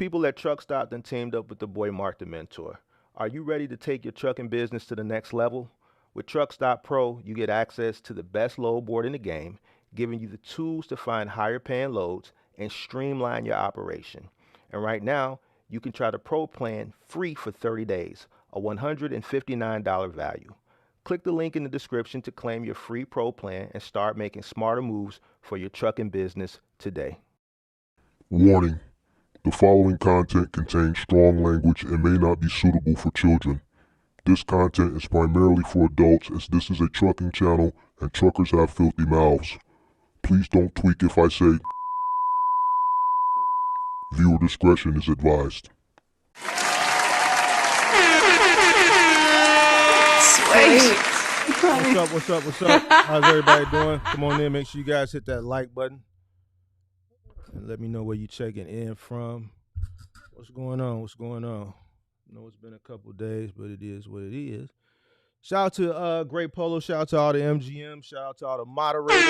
people at Truck Stop done teamed up with the boy Mark the Mentor. Are you ready to take your trucking business to the next level? With Truck Stop Pro, you get access to the best load board in the game, giving you the tools to find higher paying loads and streamline your operation. And right now, you can try the Pro plan free for 30 days, a $159 value. Click the link in the description to claim your free Pro plan and start making smarter moves for your trucking business today. Warning: the following content contains strong language and may not be suitable for children. This content is primarily for adults, as this is a trucking channel and truckers have filthy mouths. Please don't tweak if I say viewer discretion is advised. Sweet. What's up? How's everybody doing? Come on in, make sure you guys hit that like button. And let me know where you checking in from. What's going on? I know it's been a couple days, but it is what it is. Shout out to Great Polo. Shout out to all the MGM. Shout out to all the moderators.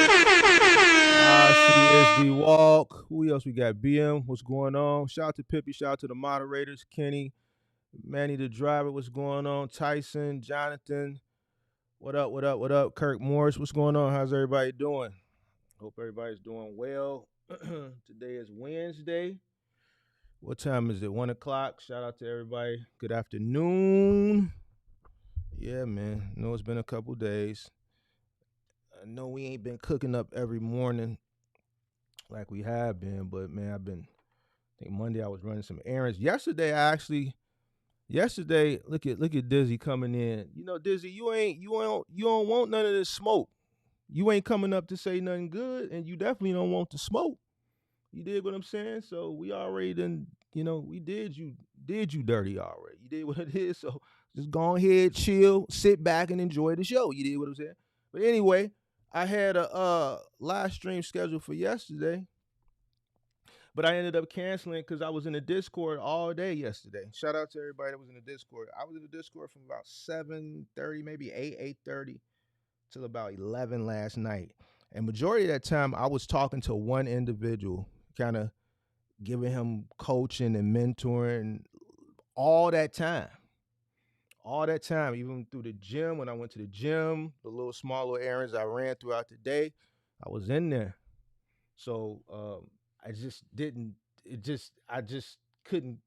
CSD Walk. Who else we got? BM. What's going on? Shout out to Pippi. Shout out to the moderators. Kenny, Manny the driver. What's going on? Tyson, Jonathan. What up? Kirk Morris. What's going on? How's everybody doing? Hope everybody's doing well. Today is Wednesday. What time is it? 1 o'clock. Shout out to everybody. Good afternoon. Yeah, man. I know it's been a couple days. I know we ain't been cooking up every morning like we have been, but man, I think Monday I was running some errands. Yesterday, look at Dizzy coming in. You know, Dizzy, you don't want none of this smoke. You ain't coming up to say nothing good, and you definitely don't want the smoke. You did what I'm saying? So we already done, we did you dirty already. You did what it is. So just go ahead, chill, sit back and enjoy the show. You did what I'm saying? But anyway, I had a live stream scheduled for yesterday, but I ended up canceling because I was in the Discord all day yesterday. Shout out to everybody that was in the Discord. I was in the Discord from about 7:30, maybe 8:30 till about 11 last night. And majority of that time, I was talking to one individual, kind of giving him coaching and mentoring all that time, even through the gym. When I went to the gym, the little small little errands I ran throughout the day, I was in there. So I just couldn't.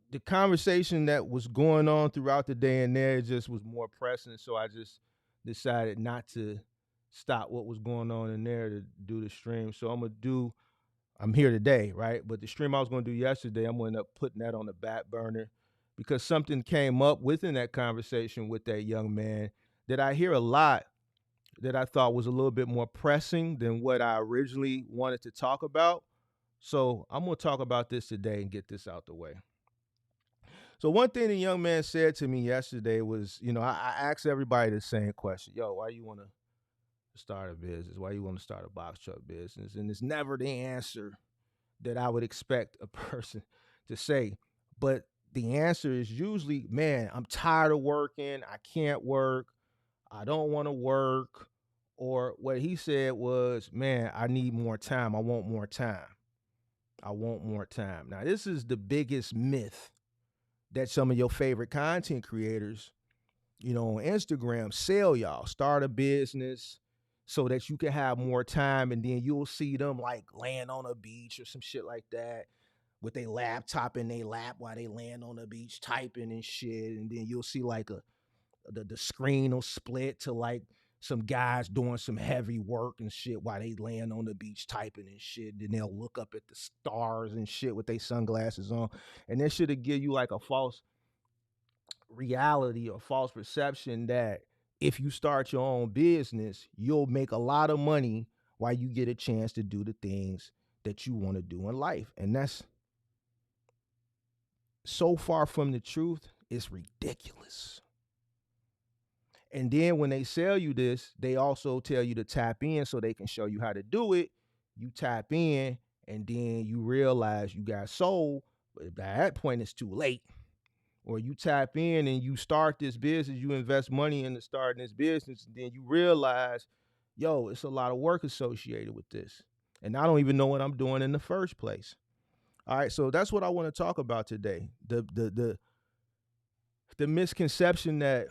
The conversation that was going on throughout the day and there just was more pressing. So I just decided not to stop what was going on in there to do the stream. So I'm here today, right? But the stream I was going to do yesterday, I'm going to end up putting that on the back burner because something came up within that conversation with that young man that I hear a lot that I thought was a little bit more pressing than what I originally wanted to talk about. So I'm going to talk about this today and get this out the way. So one thing the young man said to me yesterday was, I asked everybody the same question. Yo, why you want to start a business? Why you want to start a box truck business? And it's never the answer that I would expect a person to say. But the answer is usually, man, I'm tired of working. I can't work. I don't want to work. Or what he said was, man, I need more time. I want more time. Now, this is the biggest myth that some of your favorite content creators, on Instagram sell y'all. Start a business so that you can have more time, and then you'll see them like laying on a beach or some shit like that with their laptop in their lap while they laying on the beach typing and shit, and then you'll see like the screen will split to like some guys doing some heavy work and shit while they laying on the beach typing and shit. Then they'll look up at the stars and shit with their sunglasses on, and that should give you like a false reality or false perception that if you start your own business, you'll make a lot of money while you get a chance to do the things that you want to do in life. And that's so far from the truth, it's ridiculous. And then when they sell you this, they also tell you to tap in so they can show you how to do it. You tap in, and then you realize you got sold, but by that point, it's too late. Or you tap in and you start this business, you invest money into starting this business, and then you realize, it's a lot of work associated with this. And I don't even know what I'm doing in the first place. All right, so that's what I want to talk about today. The misconception that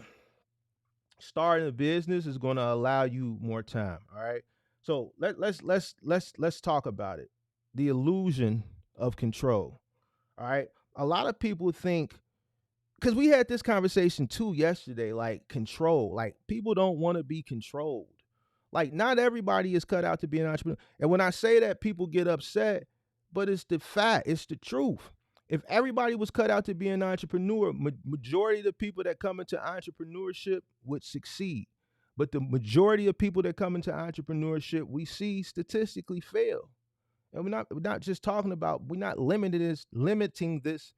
starting a business is going to allow you more time. All right. So let's talk about it. The illusion of control. All right. A lot of people think, because we had this conversation too yesterday, like control. Like people don't want to be controlled. Like not everybody is cut out to be an entrepreneur. And when I say that, people get upset, but it's the fact, it's the truth. If everybody was cut out to be an entrepreneur, majority of the people that come into entrepreneurship would succeed. But the majority of people that come into entrepreneurship, we see statistically fail. And we're not just talking about, we're not limiting this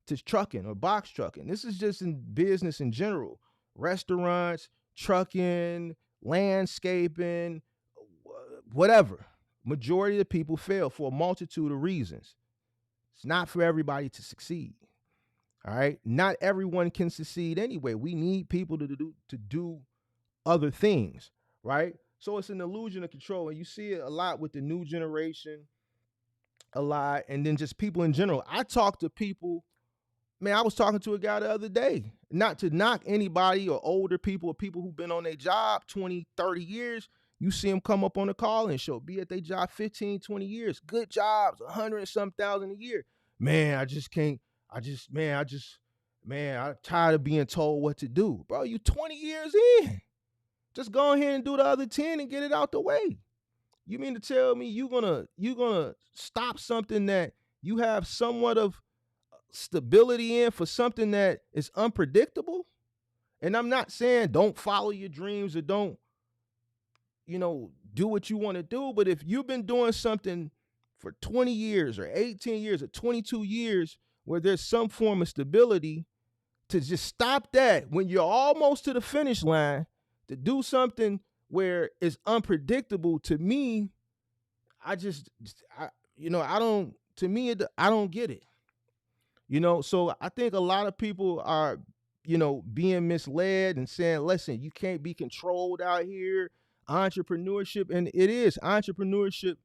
to trucking or box trucking. This is just in business in general. Restaurants, trucking, landscaping, whatever. Majority of the people fail for a multitude of reasons. It's not for everybody to succeed. All right. Not everyone can succeed anyway. We need people to do other things. Right. So it's an illusion of control. And you see it a lot with the new generation, a lot. And then just people in general. I talk to people. Man, I was talking to a guy the other day, not to knock anybody or older people or people who've been on their job 20, 30 years. You see them come up on the call-in show, be at their job 15, 20 years. Good jobs, 100 and some thousand a year. Man, I just can't, I'm tired of being told what to do. Bro, you 20 years in. Just go ahead and do the other 10 and get it out the way. You mean to tell me you're gonna stop something that you have somewhat of stability in for something that is unpredictable? And I'm not saying don't follow your dreams or don't, do what you want to do. But if you've been doing something for 20 years or 18 years or 22 years where there's some form of stability, to just stop that when you're almost to the finish line to do something where it's unpredictable, to me, I don't get it. So I think a lot of people are, being misled and saying, listen, you can't be controlled out here. Entrepreneurship, and entrepreneurship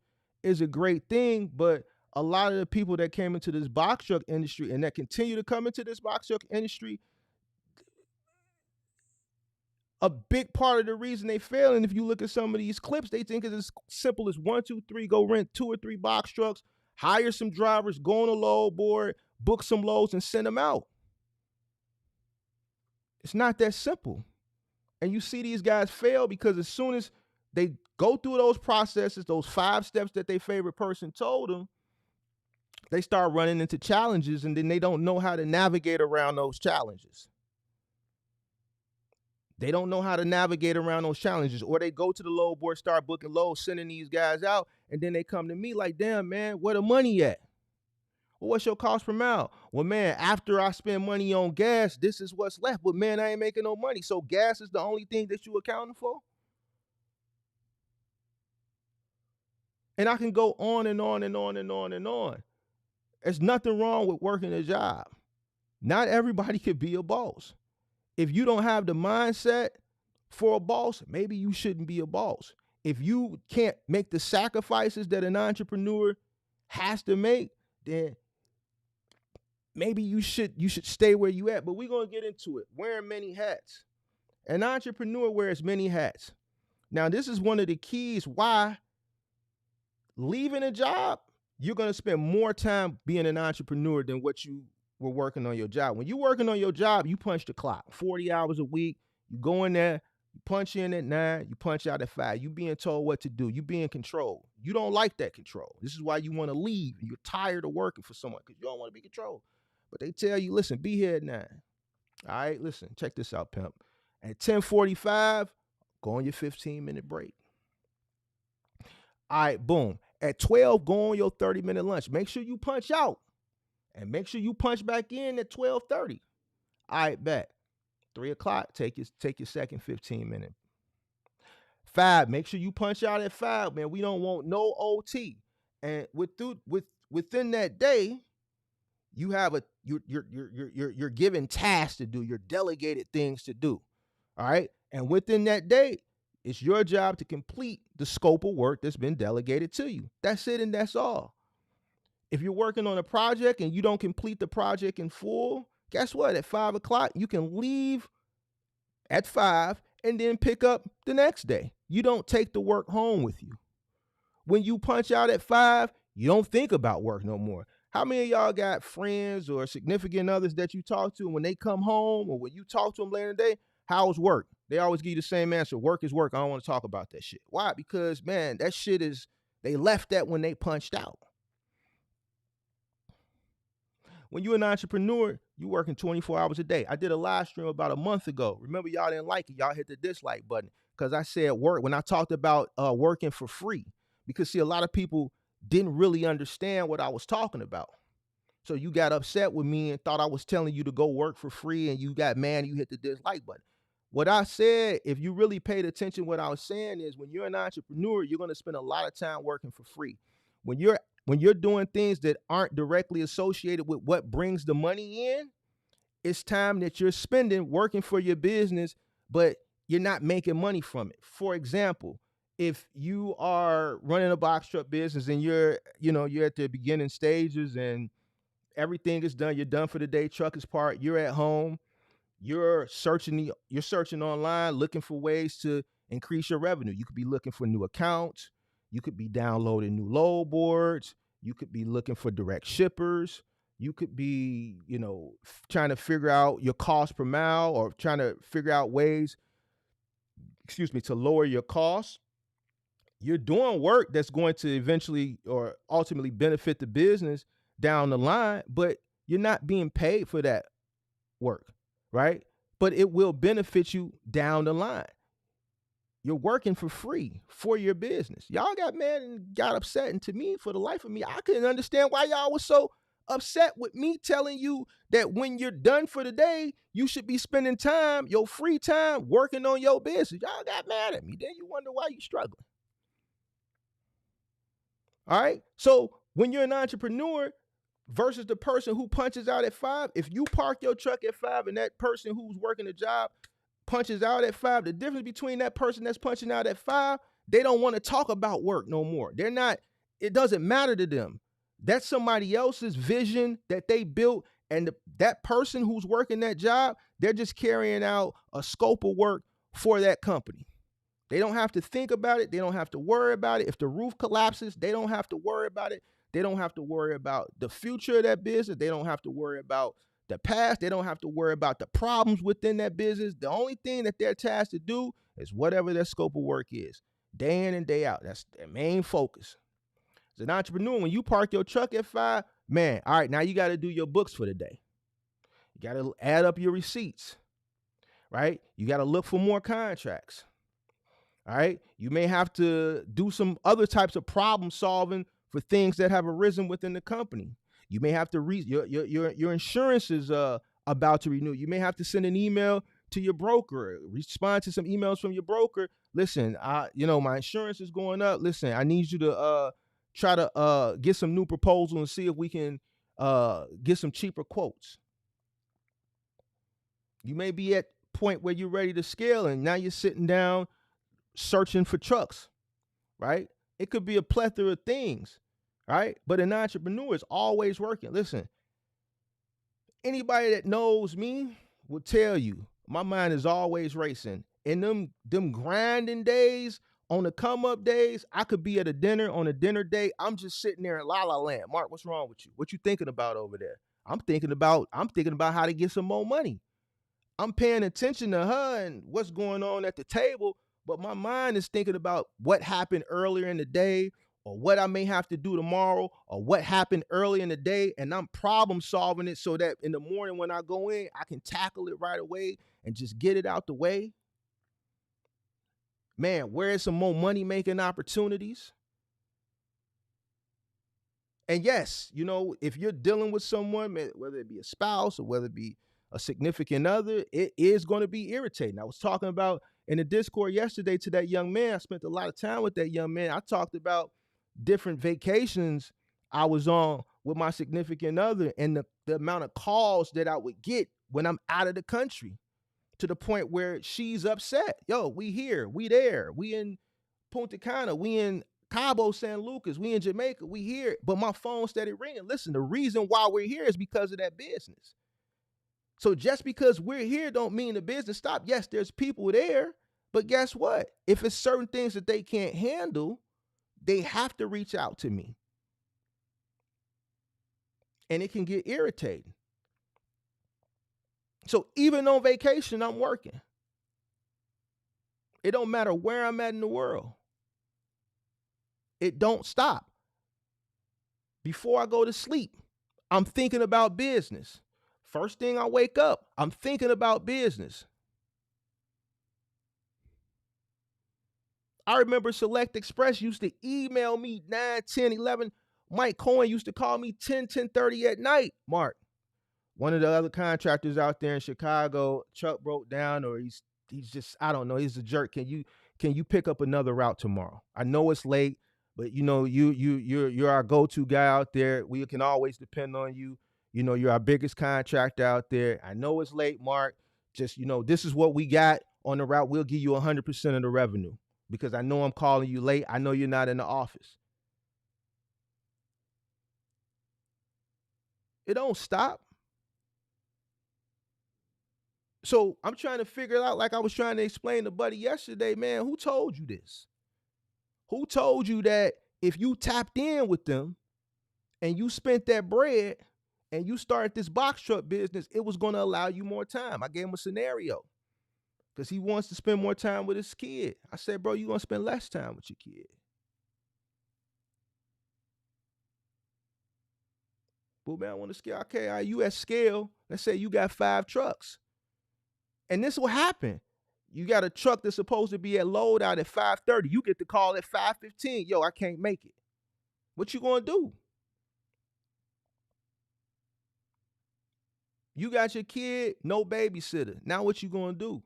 is a great thing, but a lot of the people that came into this box truck industry and that continue to come into this box truck industry, a big part of the reason they fail, and if you look at some of these clips, they think it's as simple as 1, 2, 3, go rent 2 or 3 box trucks, hire some drivers, go on a load board, book some loads, and send them out. It's not that simple. And you see these guys fail because as soon as they go through those processes, those 5 steps that their favorite person told them, they start running into challenges, and then they don't know how to navigate around those challenges. They don't know how to navigate around those challenges, or they go to the load board, start booking loads, sending these guys out, and then they come to me like, damn, man, where the money at? Well, what's your cost per mile? Well, man, after I spend money on gas, this is what's left. But, man, I ain't making no money. So gas is the only thing that you accounting for? And I can go on and on and on and on and on. There's nothing wrong with working a job. Not everybody could be a boss. If you don't have the mindset for a boss, maybe you shouldn't be a boss. If you can't make the sacrifices that an entrepreneur has to make, then maybe you should stay where you at. But we're going to get into it. Wearing many hats. An entrepreneur wears many hats. Now, this is one of the keys why leaving a job, you're going to spend more time being an entrepreneur than what you were working on your job. When you're working on your job, you punch the clock. 40 hours a week. You go in there, you punch in at 9, you punch out at 5. You being told what to do. You being controlled. You don't like that control. This is why you want to leave. You're tired of working for someone because you don't want to be controlled. But they tell you, listen, be here at 9. All right, listen, check this out, pimp. At 10:45, go on your 15-minute break. All right, boom. At 12, go on your 30-minute lunch. Make sure you punch out. And make sure you punch back in at 12:30. All right, bet. 3 o'clock, take your second 15-minute. 5, make sure you punch out at 5, man. We don't want no OT. And within that day, you have you're given tasks to do, you're delegated things to do. All right. And within that day, it's your job to complete the scope of work that's been delegated to you. That's it, and that's all. If you're working on a project and you don't complete the project in full, guess what? At 5 o'clock, you can leave at 5 and then pick up the next day. You don't take the work home with you. When you punch out at 5, you don't think about work no more. How many of y'all got friends or significant others that you talk to, and when they come home or when you talk to them later in the day, how's work? They always give you the same answer. Work is work. I don't want to talk about that shit. Why? Because, man, that shit is, they left that when they punched out. When you're an entrepreneur, you're working 24 hours a day. I did a live stream about a month ago. Remember, y'all didn't like it. Y'all hit the dislike button because I said work when I talked about working for free. Because, see, a lot of people didn't really understand what I was talking about. So you got upset with me and thought I was telling you to go work for free, and you got mad and you hit the dislike button. What I said, if you really paid attention, what I was saying is when you're an entrepreneur, you're going to spend a lot of time working for free. When you're doing things that aren't directly associated with what brings the money in, it's time that you're spending working for your business, but you're not making money from it. For example, if you are running a box truck business and you're at the beginning stages and everything is done, you're done for the day, truck is parked, you're at home, you're searching online, looking for ways to increase your revenue. You could be looking for new accounts, you could be downloading new load boards, you could be looking for direct shippers, you could be, trying to figure out your cost per mile or trying to figure out ways, to lower your costs. You're doing work that's going to eventually or ultimately benefit the business down the line, but you're not being paid for that work, right? But it will benefit you down the line. You're working for free for your business. Y'all got mad and got upset, and to me, for the life of me, I couldn't understand why y'all was so upset with me telling you that when you're done for the day, you should be spending time, your free time, working on your business. Y'all got mad at me. Then you wonder why you're struggling. All right. So when you're an entrepreneur versus the person who punches out at 5, if you park your truck at 5 and that person who's working a job punches out at 5, the difference between that person that's punching out at 5, they don't want to talk about work no more. It doesn't matter to them. That's somebody else's vision that they built. And that person who's working that job, they're just carrying out a scope of work for that company. They don't have to think about it. They don't have to worry about it. If the roof collapses, they don't have to worry about it. They don't have to worry about the future of that business. They don't have to worry about the past. They don't have to worry about the problems within that business. The only thing that they're tasked to do is whatever their scope of work is, day in and day out. That's their main focus. As an entrepreneur, when you park your truck at 5, man, all right, now you got to do your books for the day. You got to add up your receipts, right? You got to look for more contracts. All right. You may have to do some other types of problem solving for things that have arisen within the company. You may have to your insurance is about to renew. You may have to send an email to your broker, respond to some emails from your broker. Listen, my insurance is going up. Listen, I need you to try to get some new proposals and see if we can get some cheaper quotes. You may be at a point where you're ready to scale and now you're sitting down searching for trucks, right? It could be a plethora of things, right? But an entrepreneur is always working. Listen, anybody that knows me will tell you my mind is always racing. In them grinding days, on the come up days, I could be at a dinner on a dinner day. I'm just sitting there in la la land. Mark, what's wrong with you? What you thinking about over there? I'm thinking about how to get some more money. I'm paying attention to her and what's going on at the table, but my mind is thinking about what happened earlier in the day or what I may have to do tomorrow or what happened early in the day, and I'm problem solving it so that in the morning when I go in, I can tackle it right away and just get it out the way. Man, where's some more money-making opportunities? And yes, if you're dealing with someone, whether it be a spouse or whether it be a significant other, it is going to be irritating. I was talking about in the Discord yesterday to that young man. I spent a lot of time with that young man. I talked about different vacations I was on with my significant other and the amount of calls that I would get when I'm out of the country, to the point where she's upset. Yo, we here, we there, we in Punta Cana, we in Cabo San Lucas, we in Jamaica, we here, but my phone steady ringing. Listen, the reason why we're here is because of that business. So just because we're here don't mean the business stopped. Yes, there's people there, but guess what? If it's certain things that they can't handle, they have to reach out to me. And it can get irritating. So even on vacation, I'm working. It don't matter where I'm at in the world. It don't stop. Before I go to sleep, I'm thinking about business. First thing I wake up, I'm thinking about business. I remember Select Express used to email me 9, 10, 11. Mike Cohen used to call me 10, 10:30 at night. Mark, one of the other contractors out there in Chicago, truck broke down, or he's just, I don't know, he's a jerk. Can you pick up another route tomorrow? I know it's late, but you're our go-to guy out there. We can always depend on you. You're our biggest contractor out there. I know it's late, Mark. Just, this is what we got on the route. We'll give you 100% of the revenue because I know I'm calling you late. I know you're not in the office. It don't stop. So I'm trying to figure it out, like I was trying to explain to Buddy yesterday, man. Who told you this? Who told you that if you tapped in with them and you spent that bread and you started this box truck business, it was going to allow you more time? I gave him a scenario because he wants to spend more time with his kid. I said, bro, you're going to spend less time with your kid. Well, man, I want to scale. Okay, all right, you at scale. Let's say you got 5 trucks. And this will happen. You got a truck that's supposed to be at load out at 5:30. You get the call at 5:15. Yo, I can't make it. What you gonna do? You got your kid, no babysitter. Now what you gonna do?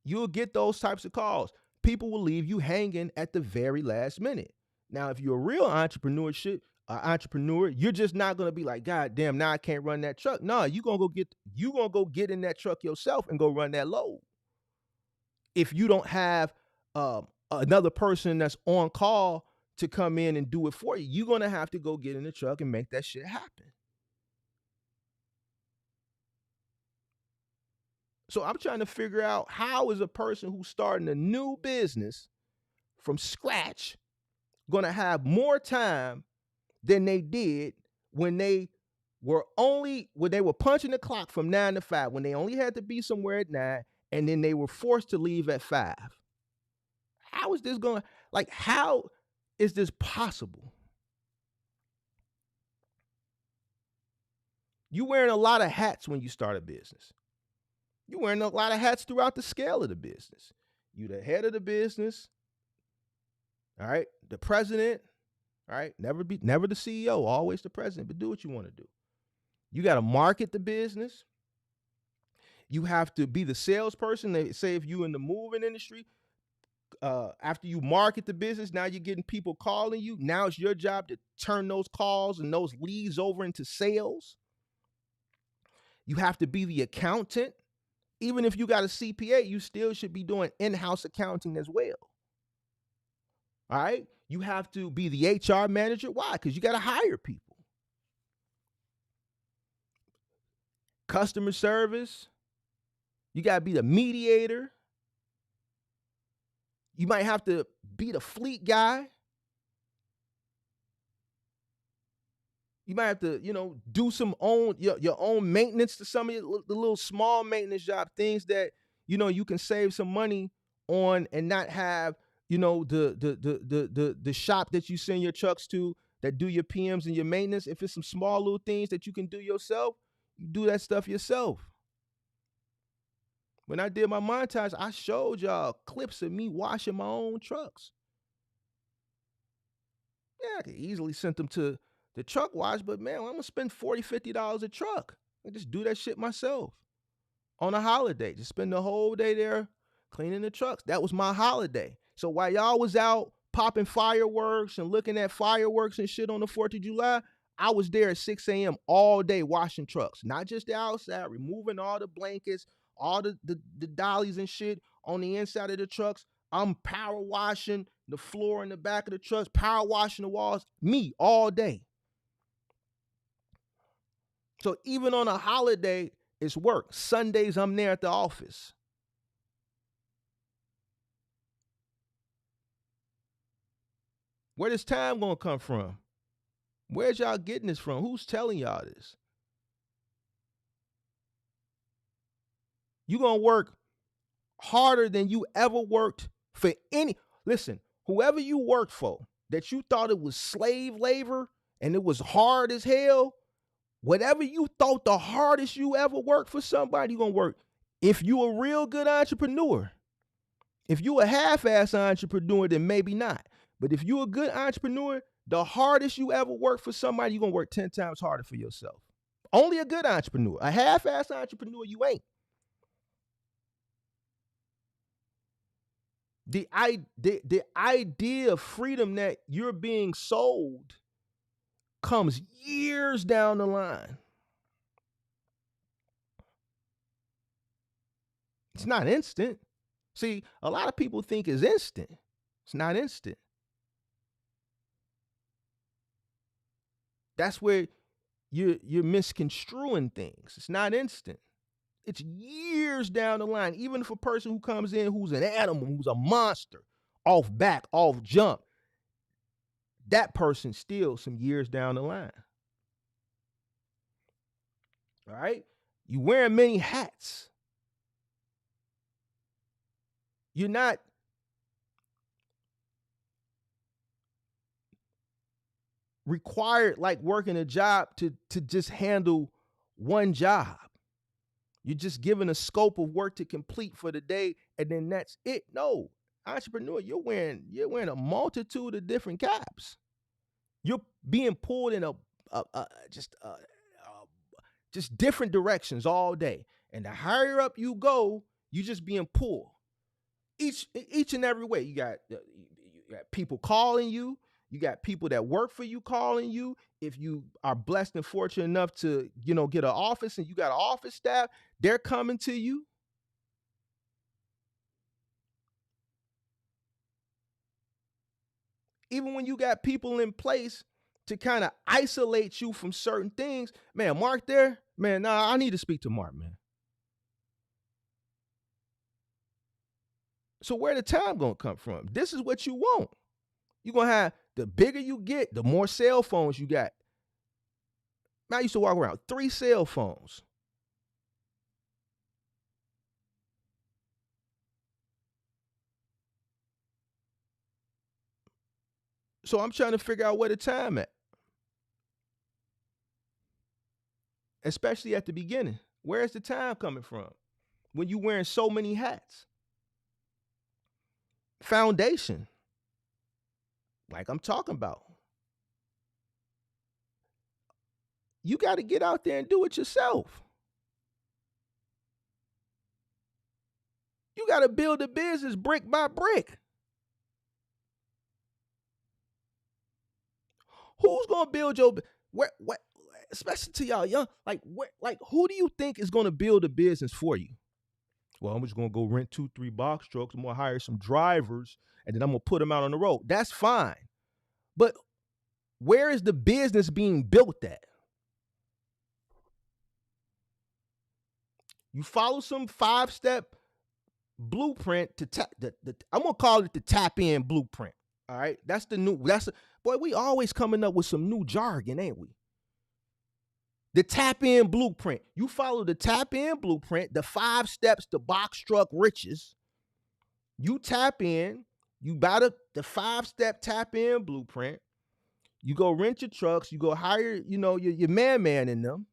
You'll get those types of calls. People will leave you hanging at the very last minute. Now, if you're a real entrepreneur, you're just not gonna be like, God damn, now I can't run that truck. No, you're gonna go get in that truck yourself and go run that load. If you don't have another person that's on call to come in and do it for you, you're gonna have to go get in the truck and make that shit happen. So I'm trying to figure out, how is a person who's starting a new business from scratch gonna have more time than they did when they were punching the clock from 9 to 5, when they only had to be somewhere at 9, and then they were forced to leave at 5. How is this going? Like, how is this possible? You're wearing a lot of hats when you start a business. You're wearing a lot of hats throughout the scale of the business. You're the head of the business, all right? The president, all right? Never the CEO, always the president, but do what you want to do. You got to market the business. You have to be the salesperson. They say if you're in the moving industry, after you market the business, now you're getting people calling you. Now it's your job to turn those calls and those leads over into sales. You have to be the accountant. Even if you got a CPA, you still should be doing in-house accounting as well. All right? You have to be the HR manager. Why? Because you got to hire people. Customer service. You got to be the mediator. You might have to be the fleet guy. You might have to, do some your own maintenance to some of the little small maintenance job, things that, you can save some money on and not have, the shop that you send your trucks to that do your PMs and your maintenance. If it's some small little things that you can do yourself, you do that stuff yourself. When I did my montage, I showed y'all clips of me washing my own trucks. Yeah, I could easily send them to the truck wash, but man, I'm gonna spend $40, $50 a truck. I just do that shit myself on a holiday. Just spend the whole day there cleaning the trucks. That was my holiday. So while y'all was out popping fireworks and looking at fireworks and shit on the 4th of July, I was there at 6 a.m. all day washing trucks. Not just the outside, removing all the blankets, all the dollies and shit on the inside of the trucks. I'm power washing the floor in the back of the trucks, power washing the walls, me all day. So even on a holiday, it's work. Sundays, I'm there at the office. Where this time gonna come from? Where's y'all getting this from? Who's telling y'all this? You gonna work harder than you ever worked for any. Listen, whoever you worked for that you thought it was slave labor and it was hard as hell, whatever you thought the hardest you ever worked for somebody, you gonna work. If you a real good entrepreneur, if you a half-ass entrepreneur, then maybe not. But if you a good entrepreneur, the hardest you ever worked for somebody, you're gonna work 10 times harder for yourself. Only a good entrepreneur. A half-ass entrepreneur, you ain't. The idea of freedom that you're being sold comes years down the line. It's not instant. See, a lot of people think it's instant. It's not instant. That's where you're misconstruing things. It's not instant. It's years down the line. Even if a person who comes in who's an animal, who's a monster, off back, off jump, that person still some years down the line. All right? You wearing many hats. You're not required like working a job to just handle one job. You're just given a scope of work to complete for the day, and then that's it. No, entrepreneur, you're wearing a multitude of different caps. You're being pulled in just different directions all day, and the higher up you go, you just being pulled each and every way. You got people calling you. You got people that work for you calling you. If you are blessed and fortunate enough to, get an office and you got an office staff, they're coming to you. Even when you got people in place to kind of isolate you from certain things, man, Mark there, man, nah, I need to speak to Mark, man. So where the time gonna come from? This is what you want. You're gonna have, the bigger you get, the more cell phones you got. Man, I used to walk around 3 cell phones. So I'm trying to figure out where the time at. Especially at the beginning. Where's the time coming from? When you wearing so many hats. Foundation. Like I'm talking about. You got to get out there and do it yourself. You got to build a business brick by brick. Who's gonna build your what? Especially to y'all young, who do you think is gonna build a business for you? Well, I'm just gonna go rent 2-3 box trucks. I'm gonna hire some drivers, and then I'm gonna put them out on the road. That's fine, but where is the business being built at? You follow some 5-step blueprint to tap. I'm gonna call it the tap in blueprint. All right, that's the new. Boy, we always coming up with some new jargon, ain't we? The tap in blueprint. You follow the tap in blueprint, the 5 steps to box truck riches. You tap in, you buy the 5-step tap in blueprint. You go rent your trucks, you go hire, your man in them.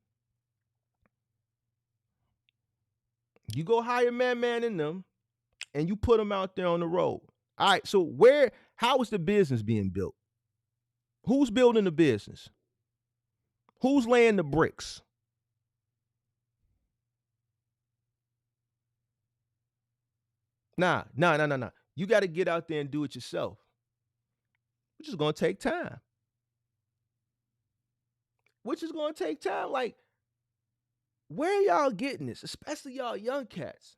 You go hire man in them, and you put them out there on the road. All right, so how is the business being built? Who's building the business? Who's laying the bricks? Nah. You got to get out there and do it yourself, which is going to take time. Like, where y'all getting this? Especially y'all young cats.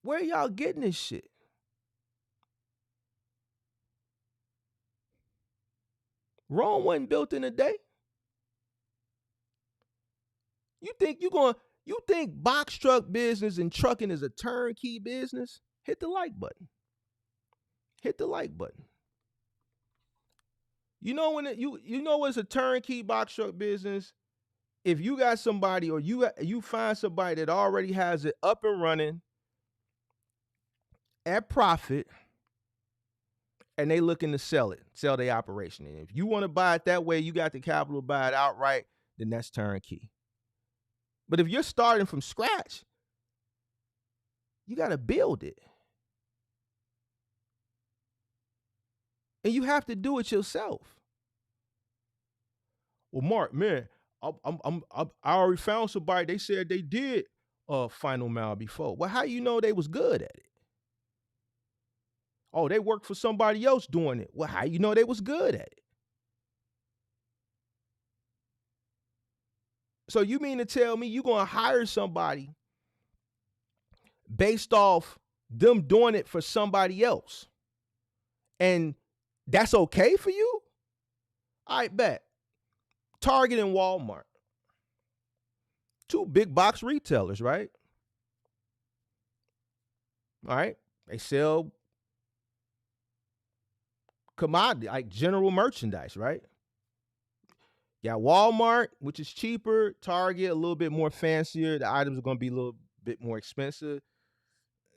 Where y'all getting this shit? Rome wasn't built in a day. You think box truck business and trucking is a turnkey business? Hit the like button. Hit the like button. You know when you know it's a turnkey box truck business? If you got somebody or you find somebody that already has it up and running at profit and they looking to sell their operation. And if you want to buy it that way, you got the capital to buy it outright, then that's turnkey. But if you're starting from scratch, you got to build it. And you have to do it yourself. Well, Mark, man, I already found somebody. They said they did final mile before. Well, how you know they was good at it? Oh, they worked for somebody else doing it. Well, how you know they was good at it? So you mean to tell me you're gonna hire somebody based off them doing it for somebody else, and that's okay for you? I bet. Target and Walmart, two big box retailers, right? All right, they sell commodity like general merchandise, right? Yeah, Walmart, which is cheaper, Target a little bit more fancier. The items are going to be a little bit more expensive,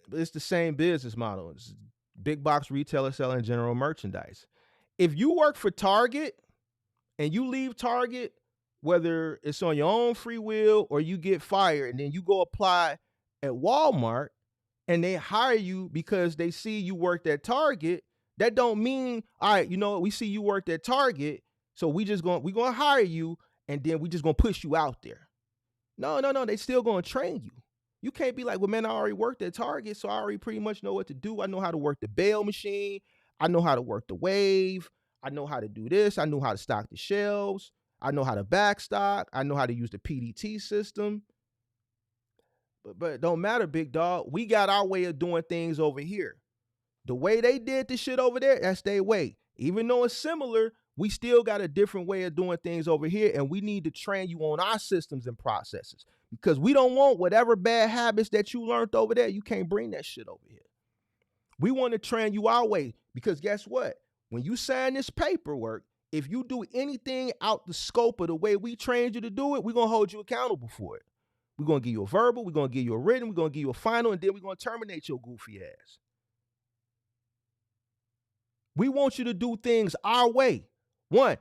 but it's the same business model. It's big box retailer selling general merchandise. If you work for Target and you leave Target, whether it's on your own free will or you get fired and then you go apply at Walmart and they hire you because they see you worked at Target, that don't mean, all right, you know what, we see you worked at Target, so we're gonna hire you and then we just gonna push you out there. No, they still gonna train you. You can't be like, well, man, I already worked at Target, so I already pretty much know what to do. I know how to work the bail machine. I know how to work the wave. I know how to do this. I know how to stock the shelves. I know how to back stock. I know how to use the PDT system. But it don't matter, big dog. We got our way of doing things over here. The way they did the shit over there, that's their way. Even though it's similar, we still got a different way of doing things over here, and we need to train you on our systems and processes because we don't want whatever bad habits that you learned over there, you can't bring that shit over here. We want to train you our way because guess what? When you sign this paperwork, if you do anything out the scope of the way we trained you to do it, we're going to hold you accountable for it. We're going to give you a verbal, we're going to give you a written, we're going to give you a final, and then we're going to terminate your goofy ass. We want you to do things our way. One,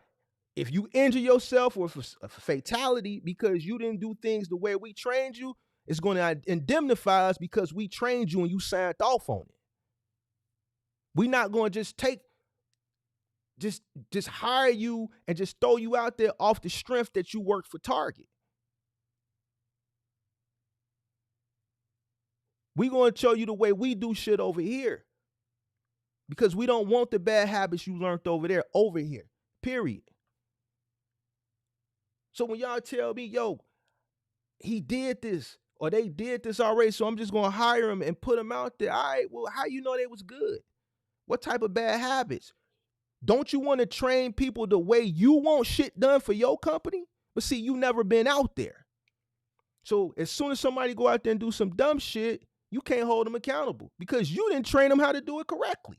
if you injure yourself with a fatality because you didn't do things the way we trained you, it's going to indemnify us because we trained you and you signed off on it. We're not going to just hire you and just throw you out there off the strength that you worked for Target. We're going to show you the way we do shit over here because we don't want the bad habits you learned over here, period. So when y'all tell me, yo, he did this or they did this already, so I'm just going to hire him and put him out there. All right, well, how you know they was good? What type of bad habits? Don't you want to train people the way you want shit done for your company? But see, you never been out there. So as soon as somebody go out there and do some dumb shit, you can't hold them accountable because you didn't train them how to do it correctly.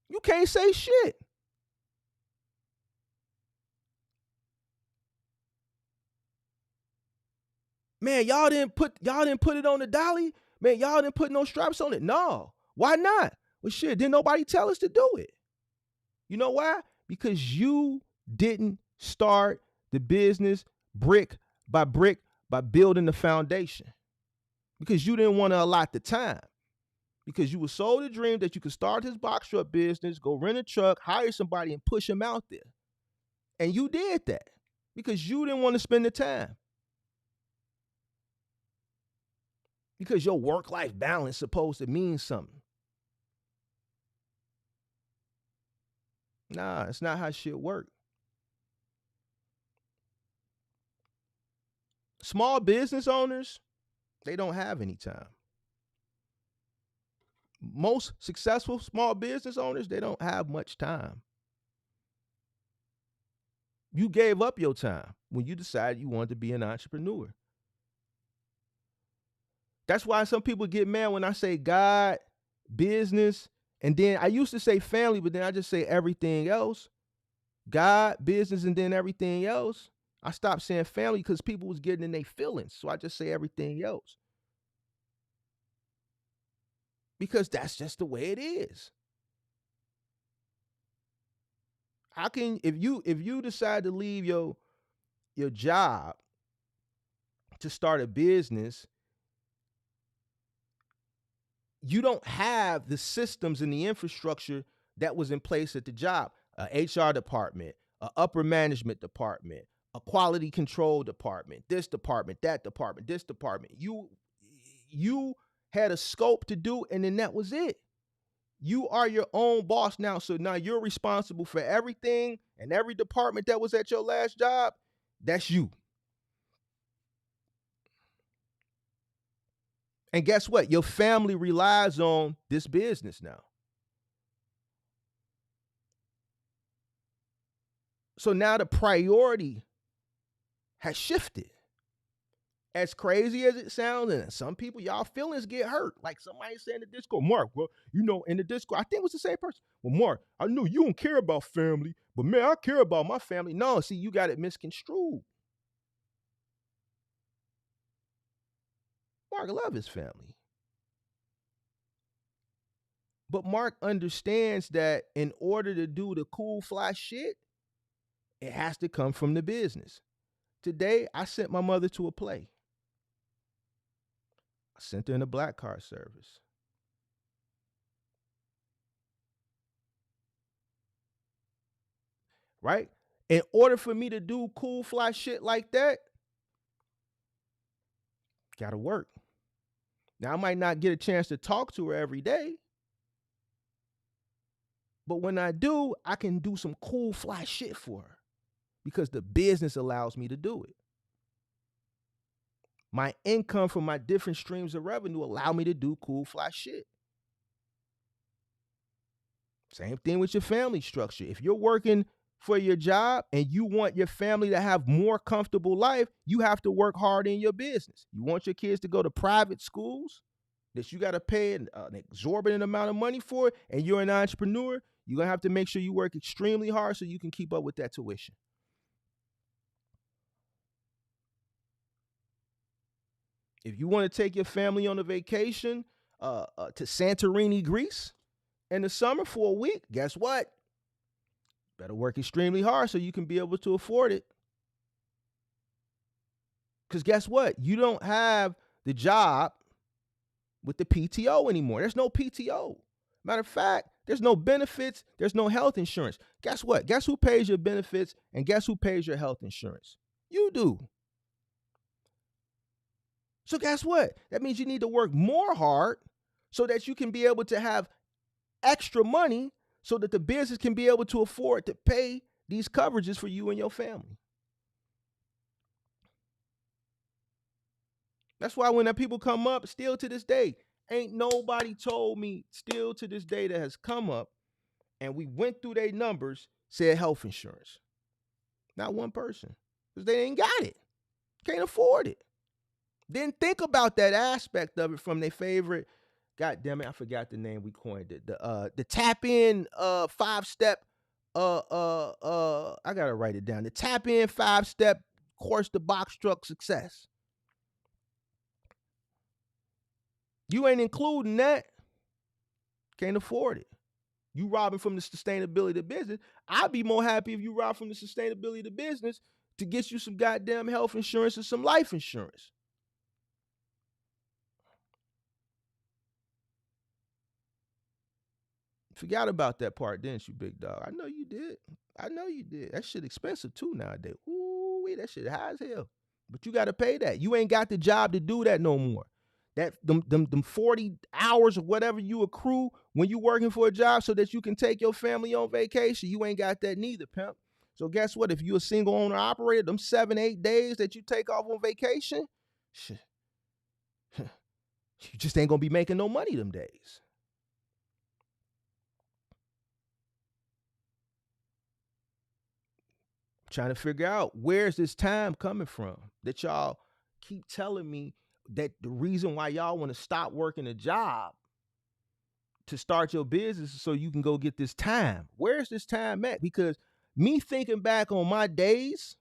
You can't say shit. Man, y'all didn't put it on the dolly. Man, y'all didn't put no straps on it. No. Why not? Well, shit, didn't nobody tell us to do it. You know why? Because you didn't start the business brick by building the foundation. Because you didn't want to allot the time. Because you were sold a dream that you could start his box truck business, go rent a truck, hire somebody, and push him out there. And you did that because you didn't want to spend the time. Because your work-life balance is supposed to mean something. Nah, it's not how shit work. Small business owners, they don't have any time. Most successful small business owners, they don't have much time. You gave up your time when you decided you wanted to be an entrepreneur. That's why some people get mad when I say God, business, and then I used to say family, but then I just say everything else. God, business, and then everything else. I stopped saying family because people was getting in their feelings. So I just say everything else. Because that's just the way it is. How can if you decide to leave your job to start a business, you don't have the systems and the infrastructure that was in place at the job. A HR department, a upper management department, a quality control department, this department, that department, this department. You had a scope to do, and then that was it. You are your own boss now. So now you're responsible for everything and every department that was at your last job. That's you. And guess what? Your family relies on this business now. So now the priority has shifted. As crazy as it sounds, and some people, y'all feelings get hurt. Like somebody said in the Discord, Mark, well, in the Discord, I think it was the same person. Well, Mark, I know you don't care about family, but man, I care about my family. No, see, you got it misconstrued. Mark loves his family. But Mark understands that in order to do the cool fly shit, it has to come from the business. Today, I sent my mother to a play. I sent her in a black car service. Right? In order for me to do cool fly shit like that, gotta work. Now, I might not get a chance to talk to her every day, but when I do, I can do some cool fly shit for her because the business allows me to do it. My income from my different streams of revenue allow me to do cool fly shit. Same thing with your family structure. If you're working for your job and you want your family to have more comfortable life, you have to work hard in your business. You want your kids to go to private schools that you got to pay an exorbitant amount of money for, and you're an entrepreneur, you're going to have to make sure you work extremely hard so you can keep up with that tuition. If you want to take your family on a vacation to Santorini, Greece in the summer for a week, guess what? Better work extremely hard so you can be able to afford it. Because guess what? You don't have the job with the PTO anymore. There's no PTO. Matter of fact, there's no benefits. There's no health insurance. Guess what? Guess who pays your benefits and guess who pays your health insurance? You do. So guess what? That means you need to work more hard so that you can be able to have extra money so that the business can be able to afford to pay these coverages for you and your family. That's why when the people come up, still to this day, ain't nobody told me still to this day that has come up and we went through their numbers, said health insurance. Not one person. Because they ain't got it. Can't afford it. Didn't think about that aspect of it from their favorite. God damn it, I forgot the name we coined it. The tap in 5-step I gotta write it down. The tap in 5-step course to box truck success. You ain't including that. Can't afford it. You robbing from the sustainability of the business. I'd be more happy if you rob from the sustainability of the business to get you some goddamn health insurance or some life insurance. Forgot about that part, didn't you, big dog? I know you did. I know you did. That shit expensive too nowadays. Ooh, that shit high as hell. But you got to pay that. You ain't got the job to do that no more. That them 40 hours or whatever you accrue when you working for a job so that you can take your family on vacation, you ain't got that neither, pimp. So guess what? If you a single owner operator, them 7-8 days that you take off on vacation, shit, you just ain't gonna be making no money them days. trying to figure out where's this time coming from that y'all keep telling me that the reason why y'all want to stop working a job to start your business is so you can go get this time. Where's this time at? Because me thinking back on my days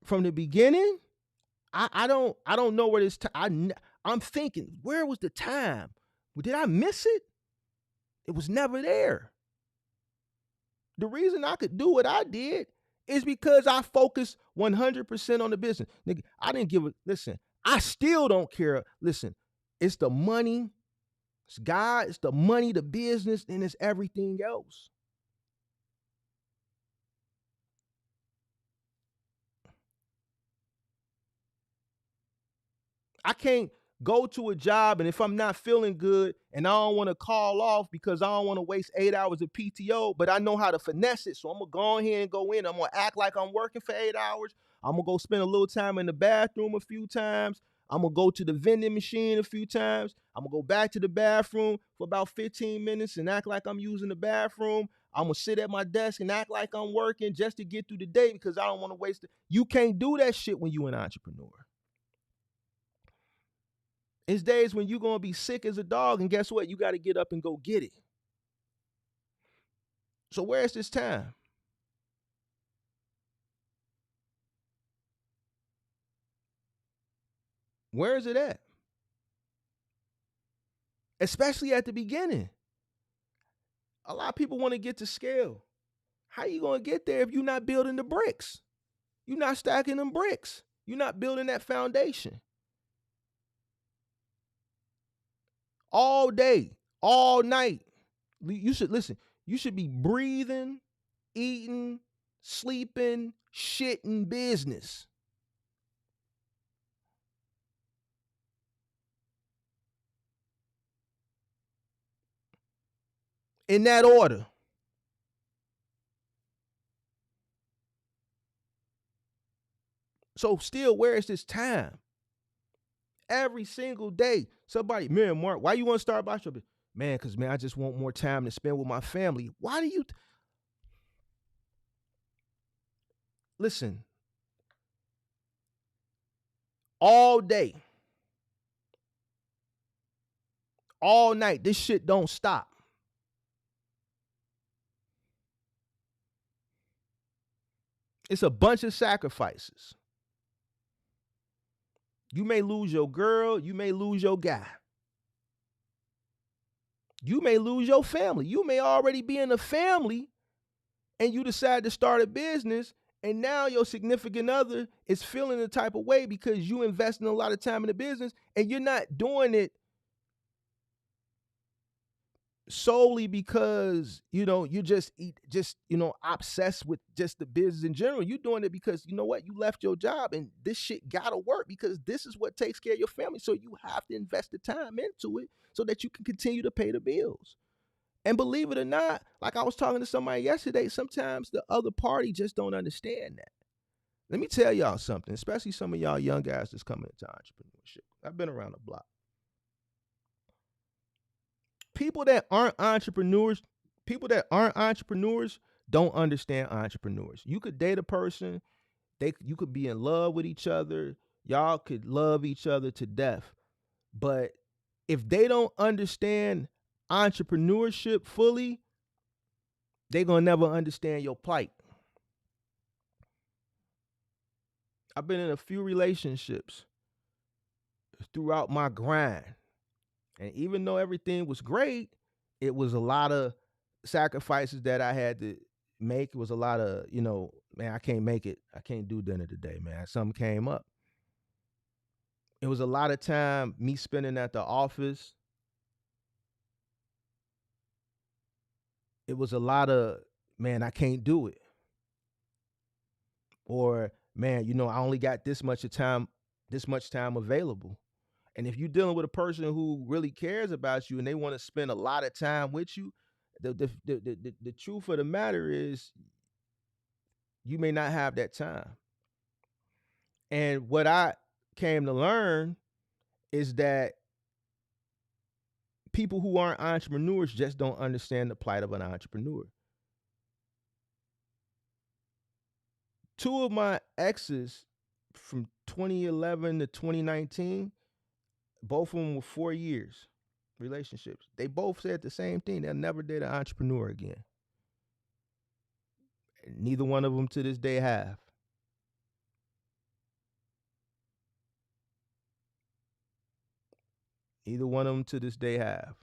from the beginning, I don't know where this time. I'm thinking, where was the time? Did I miss it? It was never there. The reason I could do what I did is because I focused 100% on the business. Nigga, I didn't give a listen. I still don't care. Listen, it's the money, it's God, it's the money, the business, and it's everything else. I can't go to a job and if I'm not feeling good and I don't want to call off because I don't want to waste 8 hours of PTO, but I know how to finesse it. So I'm gonna go ahead and go in. I'm gonna act like I'm working for 8 hours. I'm gonna go spend a little time in the bathroom a few times. I'm gonna go to the vending machine a few times. I'm gonna go back to the bathroom for about 15 minutes and act like I'm using the bathroom. I'm gonna sit at my desk and act like I'm working just to get through the day because I don't want to waste it. You can't do that shit when you an entrepreneur. It's days when you're going to be sick as a dog, and guess what? You got to get up and go get it. So where's this time? Where is it at? Especially at the beginning. A lot of people want to get to scale. How you going to get there if you're not building the bricks? You're not stacking them bricks. You're not building that foundation. All day, all night. You should listen. You should be breathing, eating, sleeping, shitting business. In that order. So still, where is this time? Every single day, somebody, man, Mark, why you want to start about your business? Man, because man, I just want more time to spend with my family. Why do you listen? All day, all night, this shit don't stop. It's a bunch of sacrifices. You may lose your girl, you may lose your guy. You may lose your family. You may already be in a family and you decide to start a business and now your significant other is feeling the type of way because you investing a lot of time in the business and you're not doing it solely because you're just obsessed with just the business in general. You're doing it because you know what, you left your job and this shit gotta work because this is what takes care of your family, so you have to invest the time into it so that you can continue to pay the bills. And believe it or not, like I was talking to somebody yesterday, sometimes the other party just don't understand that. Let me tell y'all something, especially some of y'all young guys that's coming into entrepreneurship. I've been around the block. People that aren't entrepreneurs don't understand entrepreneurs. You could date a person, you could be in love with each other, y'all could love each other to death. But if they don't understand entrepreneurship fully, they're gonna never understand your plight. I've been in a few relationships throughout my grind. And even though everything was great, it was a lot of sacrifices that I had to make. It was a lot of, man, I can't make it. I can't do dinner today, man. Something came up. It was a lot of time me spending at the office. It was a lot of, man, I can't do it. Or, man, I only got this much time available. And if you're dealing with a person who really cares about you and they want to spend a lot of time with you, the truth of the matter is you may not have that time. And what I came to learn is that people who aren't entrepreneurs just don't understand the plight of an entrepreneur. Two of my exes from 2011 to 2019, both of them were 4 years relationships. They both said the same thing. They'll never date an entrepreneur again. And neither one of them to this day have. Neither one of them to this day have.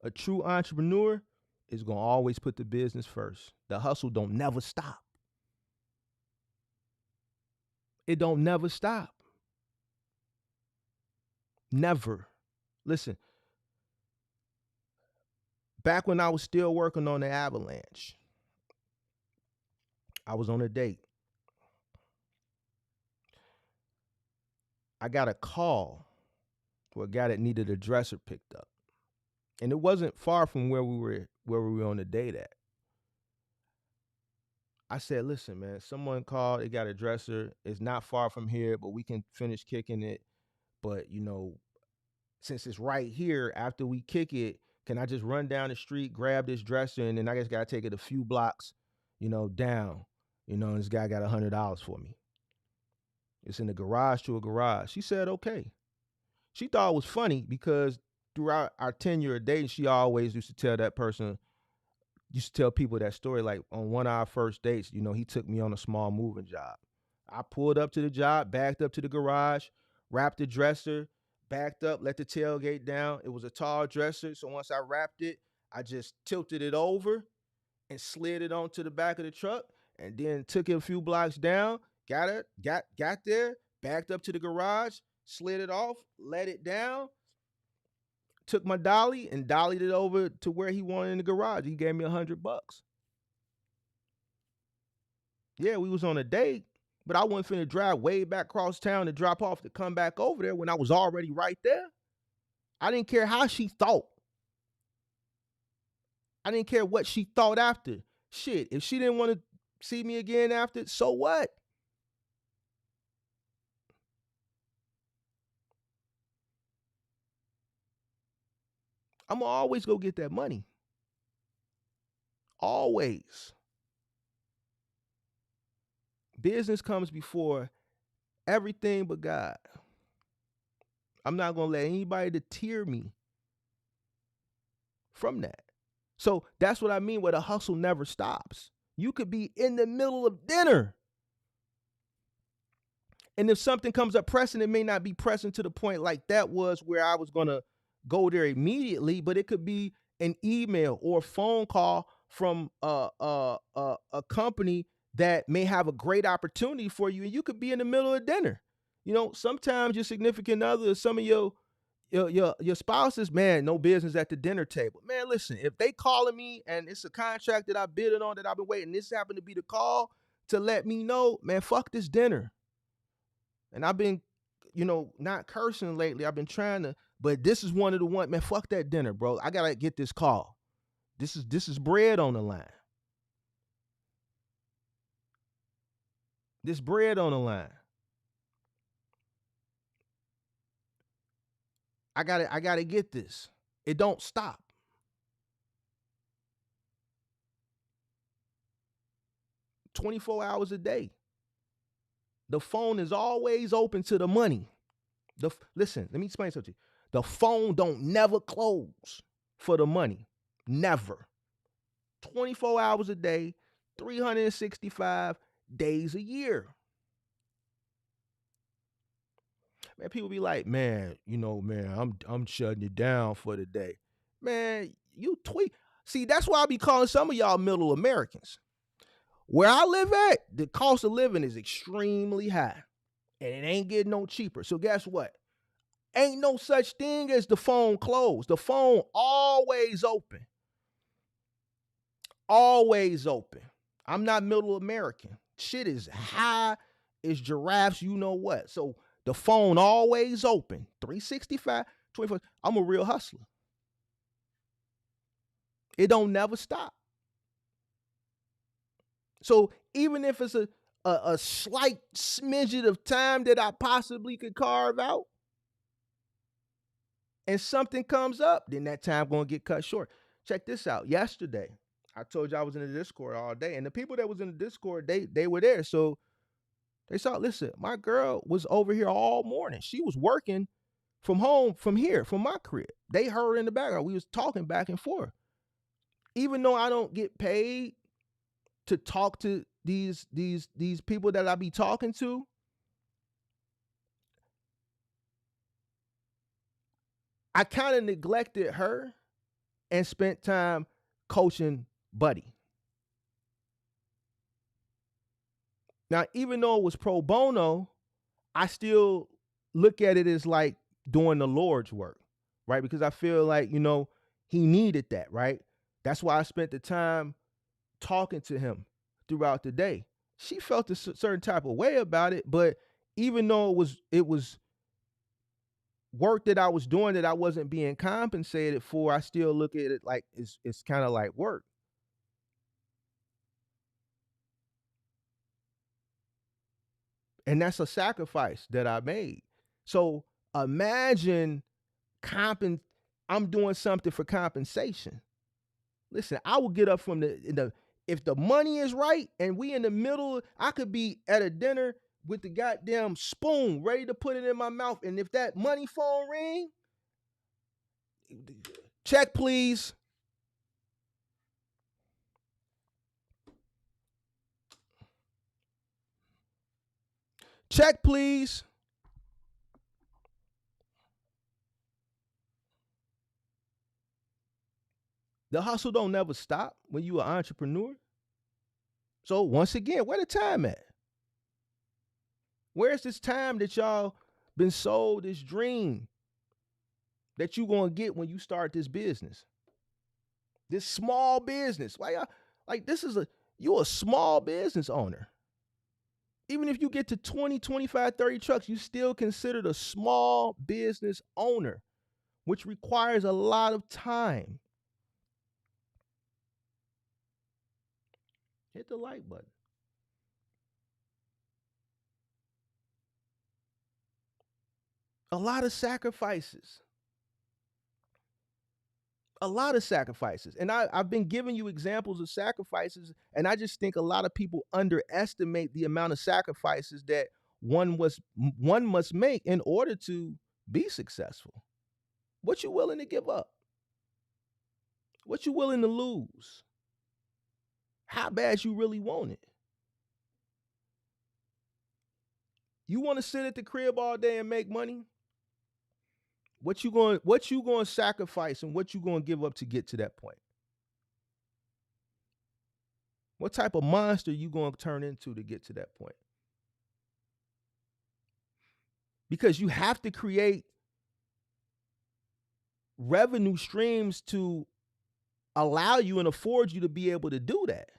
A true entrepreneur is going to always put the business first. The hustle don't never stop. It don't never stop. Never. Listen, back when I was still working on the Avalanche, I was on a date. I got a call for a guy that needed a dresser picked up. And it wasn't far from where we were on the date at. I said, listen, man, someone called, they got a dresser. It's not far from here, but we can finish kicking it. But, since it's right here, after we kick it, can I just run down the street, grab this dresser, and then I just got to take it a few blocks, down. And this guy got $100 for me. It's in the garage to a garage. She said, okay. She thought it was funny because throughout our tenure of dating, she always used to tell people that story. Like on one of our first dates, he took me on a small moving job. I pulled up to the job, backed up to the garage, wrapped the dresser, backed up, let the tailgate down. It was a tall dresser. So once I wrapped it, I just tilted it over and slid it onto the back of the truck and then took it a few blocks down, got there, backed up to the garage, slid it off, let it down, took my dolly and dollied it over to where he wanted in the garage. He gave me $100. Yeah, we was on a date, but I wasn't finna drive way back across town to drop off to come back over there when I was already right there. I didn't care how she thought. I didn't care what she thought after. Shit, if she didn't want to see me again after, so what? I'm gonna always go get that money. Always. Business comes before everything but God. I'm not gonna let anybody deter me from that. So that's what I mean where the hustle never stops. You could be in the middle of dinner, and if something comes up pressing, it may not be pressing to the point like that was where I was gonna go there immediately, but it could be an email or a phone call from a company that may have a great opportunity for you, and you could be in the middle of dinner. Sometimes your significant other, some of your spouses, man, no business at the dinner table. Man, listen, if they calling me and it's a contract that I bidded on that I've been waiting, this happened to be the call to let me know, man, fuck this dinner. And I've been, not cursing lately. I've been trying to, but this is one of the ones, man, fuck that dinner, bro. I gotta get this call. This is bread on the line. This bread on the line. I gotta get this. It don't stop. $24 hours a day. The phone is always open to the money. Listen, let me explain something to you. The phone don't never close for the money. Never. 24 hours a day, 365 days a year. Man, people be like, man, I'm shutting it down for the day. Man, you tweet. See, that's why I be calling some of y'all middle Americans. Where I live at, the cost of living is extremely high. And it ain't getting no cheaper. So guess what? Ain't no such thing as the phone closed. The phone always open. Always open. I'm not middle American. Shit is high as giraffes, you know what. So the phone always open. 365, 24. I'm a real hustler. It don't never stop. So even if it's a slight smidget of time that I possibly could carve out, and something comes up, then that time gonna get cut short. Check this out. Yesterday, I told you I was in the Discord all day, and the people that was in the Discord, they were there. So they saw, listen, my girl was over here all morning. She was working from home, from here, from my crib. They heard in the background. We was talking back and forth. Even though I don't get paid to talk to these people that I be talking to, I kind of neglected her and spent time coaching Buddy. Now, even though it was pro bono, I still look at it as like doing the Lord's work, right? Because I feel like, he needed that, right? That's why I spent the time talking to him throughout the day. She felt a certain type of way about it, but even though it was work that I was doing that I wasn't being compensated for, I still look at it like it's kind of like work. And that's a sacrifice that I made. So imagine I'm doing something for compensation. Listen, I will get up from the if the money is right and we in the middle, I could be at a dinner with the goddamn spoon ready to put it in my mouth. And if that money phone ring, check please. Check please. The hustle don't never stop when you an entrepreneur. So once again, where the time at? Where's this time that y'all been sold this dream that you gonna get when you start this business? This small business. Why y'all like this is you're a small business owner. Even if you get to 20, 25, 30 trucks, you still considered a small business owner, which requires a lot of time. Hit the like button. A lot of sacrifices. A lot of sacrifices. And I've been giving you examples of sacrifices, and I just think a lot of people underestimate the amount of sacrifices that one must make in order to be successful. What you willing to give up? What you willing to lose? How bad you really want it? You want to sit at the crib all day and make money? What you going to sacrifice and what you going to give up to get to that point? What type of monster you going to turn into to get to that point? Because you have to create revenue streams to allow you and afford you to be able to do that.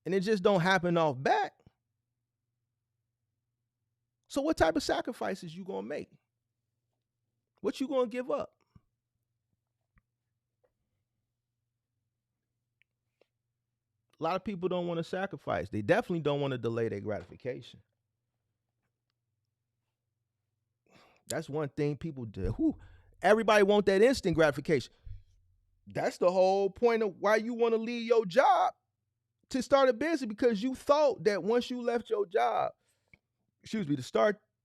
And it just don't happen off bat. So what type of sacrifices you going to make? What you going to give up? A lot of people don't want to sacrifice. They definitely don't want to delay their gratification. That's one thing people do. Everybody want that instant gratification. That's the whole point of why you want to leave your job to start a business, because you thought that once you left your job, to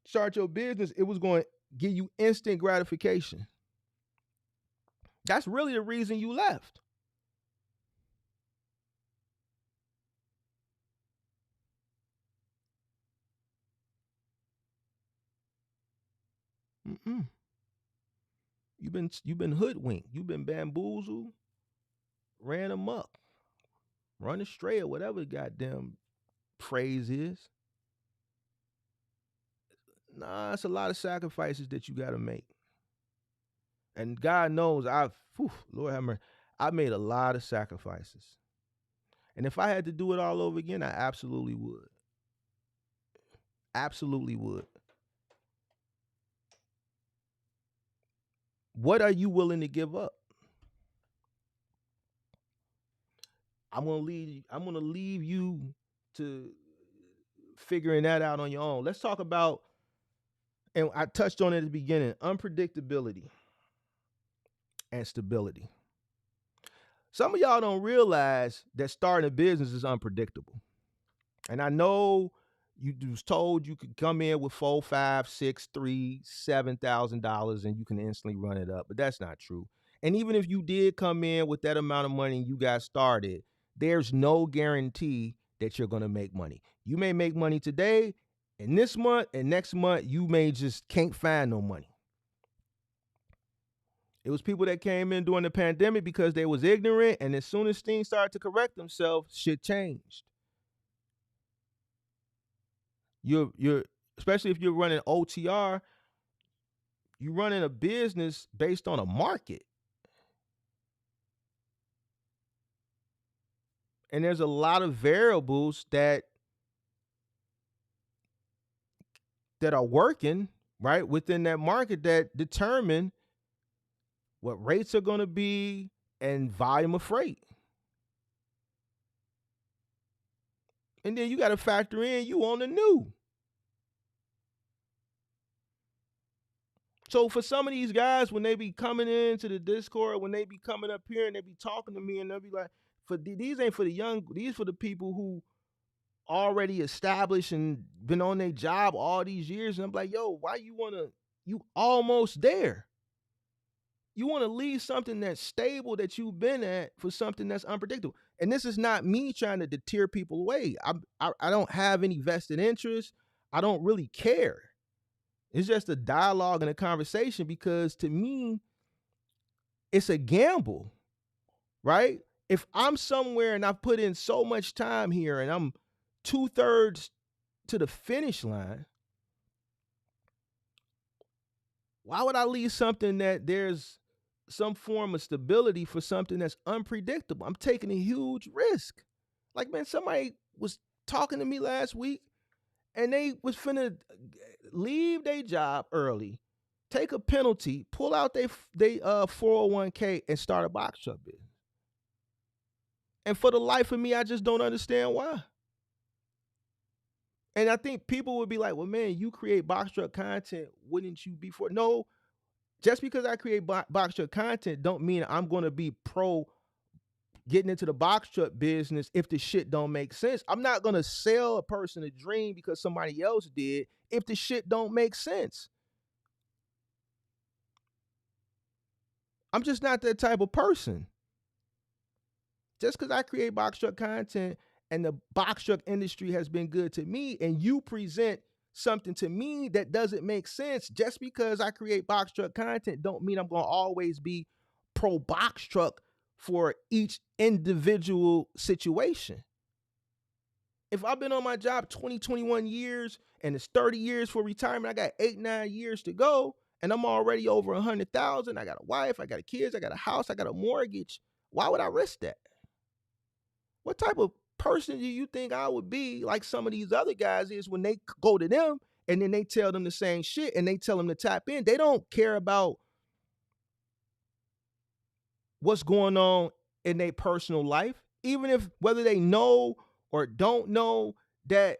start your business, it was going to give you instant gratification. That's really the reason you left. Mm-mm. You've been hoodwinked. You've been bamboozled, ran amok, run astray, or whatever the goddamn phrase is. Nah, it's a lot of sacrifices that you got to make. And God knows Lord have mercy, I made a lot of sacrifices. And if I had to do it all over again, I absolutely would. Absolutely would. What are you willing to give up? I'm gonna leave you to figuring that out on your own. Let's talk about, and I touched on it at the beginning, unpredictability and stability. Some of y'all don't realize that starting a business is unpredictable. And I know you was told you could come in with 4, 5, 6, 3, $7,000 and you can instantly run it up, but that's not true. And even if you did come in with that amount of money and you got started, there's no guarantee that you're going to make money. You may make money today, and this month and next month you may just can't find no money. It was people that came in during the pandemic because they was ignorant, and as soon as things started to correct themselves, shit changed. You're especially if you're running OTR, you're running a business based on a market. And there's a lot of variables that are working, right, within that market that determine what rates are going to be and volume of freight. And then you got to factor in you on the new. So for some of these guys, when they be coming into the Discord, when they be coming up here and they be talking to me and they'll be like, these ain't for the young, these for the people who already established and been on their job all these years. And I'm like, yo, why you almost there? You want to leave something that's stable that you've been at for something that's unpredictable. And this is not me trying to deter people away. I don't have any vested interest. I don't really care. It's just a dialogue and a conversation because to me, it's a gamble, right? If I'm somewhere and I've put in so much time here and I'm 2/3 to the finish line, why would I leave something that there's some form of stability for something that's unpredictable? I'm taking a huge risk. Like, man, somebody was talking to me last week and they was finna leave their job early, take a penalty, pull out their 401k and start a box truck business. And for the life of me, I just don't understand why. And I think people would be like, well, man, you create box truck content. Wouldn't you be for? No, just because I create box truck content don't mean I'm going to be pro getting into the box truck business if the shit don't make sense. I'm not going to sell a person a dream because somebody else did if the shit don't make sense. I'm just not that type of person. Just because I create box truck content and the box truck industry has been good to me and you present something to me that doesn't make sense, just because I create box truck content don't mean I'm going to always be pro box truck for each individual situation. If I've been on my job 20, 21 years and it's 30 years for retirement, I got 8, 9 years to go and I'm already over 100,000. I got a wife, I got kids, I got a house, I got a mortgage. Why would I risk that? What type of person do you think I would be like some of these other guys is when they go to them and then they tell them the same shit and they tell them to tap in? They don't care about what's going on in their personal life, even if whether they know or don't know that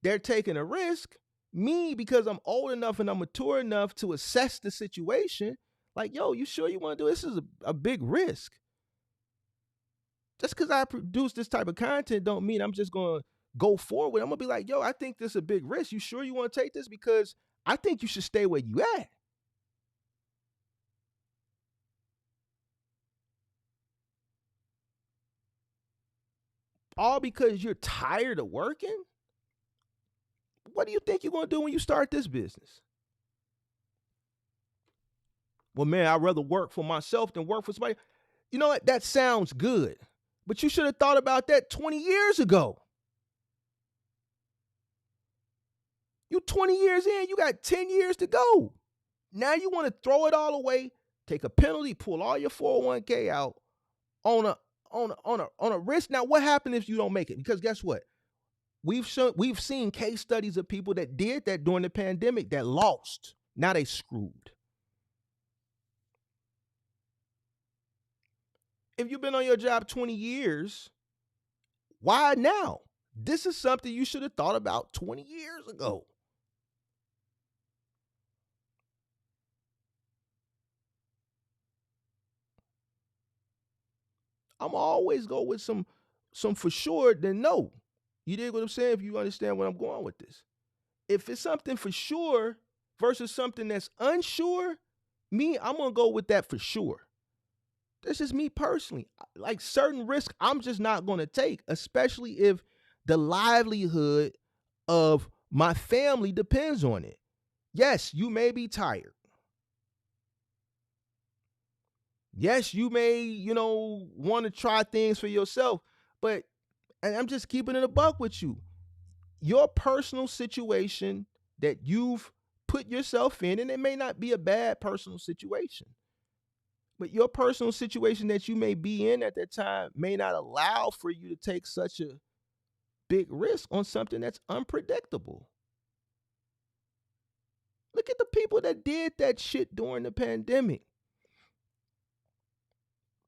they're taking a risk. Me, because I'm old enough and I'm mature enough to assess the situation, like, yo, you sure you want to do this? This is a big risk. Just because I produce this type of content don't mean I'm just going to go forward. I'm going to be like, yo, I think this is a big risk. You sure you want to take this? Because I think you should stay where you at. All because you're tired of working? What do you think you're going to do when you start this business? Well, man, I'd rather work for myself than work for somebody. You know what? That sounds good. But you should have thought about that 20 years ago. You 20 years in, you got 10 years to go. Now you want to throw it all away, take a penalty, pull all your 401k out on a risk. Now, what happens if you don't make it? Because guess what? We've seen case studies of people that did that during the pandemic that lost. Now they screwed. If you've been on your job 20 years, why now? This is something you should have thought about 20 years ago. I'm always go with some for sure than no. You dig what I'm saying? If you understand where I'm going with this. If it's something for sure versus something that's unsure, I'm gonna go with that for sure. That's just me personally. Like certain risks, I'm just not gonna take, especially if the livelihood of my family depends on it. Yes, you may be tired. Yes, you may, want to try things for yourself, but and I'm just keeping it a buck with you. Your personal situation that you've put yourself in, and it may not be a bad personal situation, but your personal situation that you may be in at that time may not allow for you to take such a big risk on something that's unpredictable. Look at the people that did that shit during the pandemic.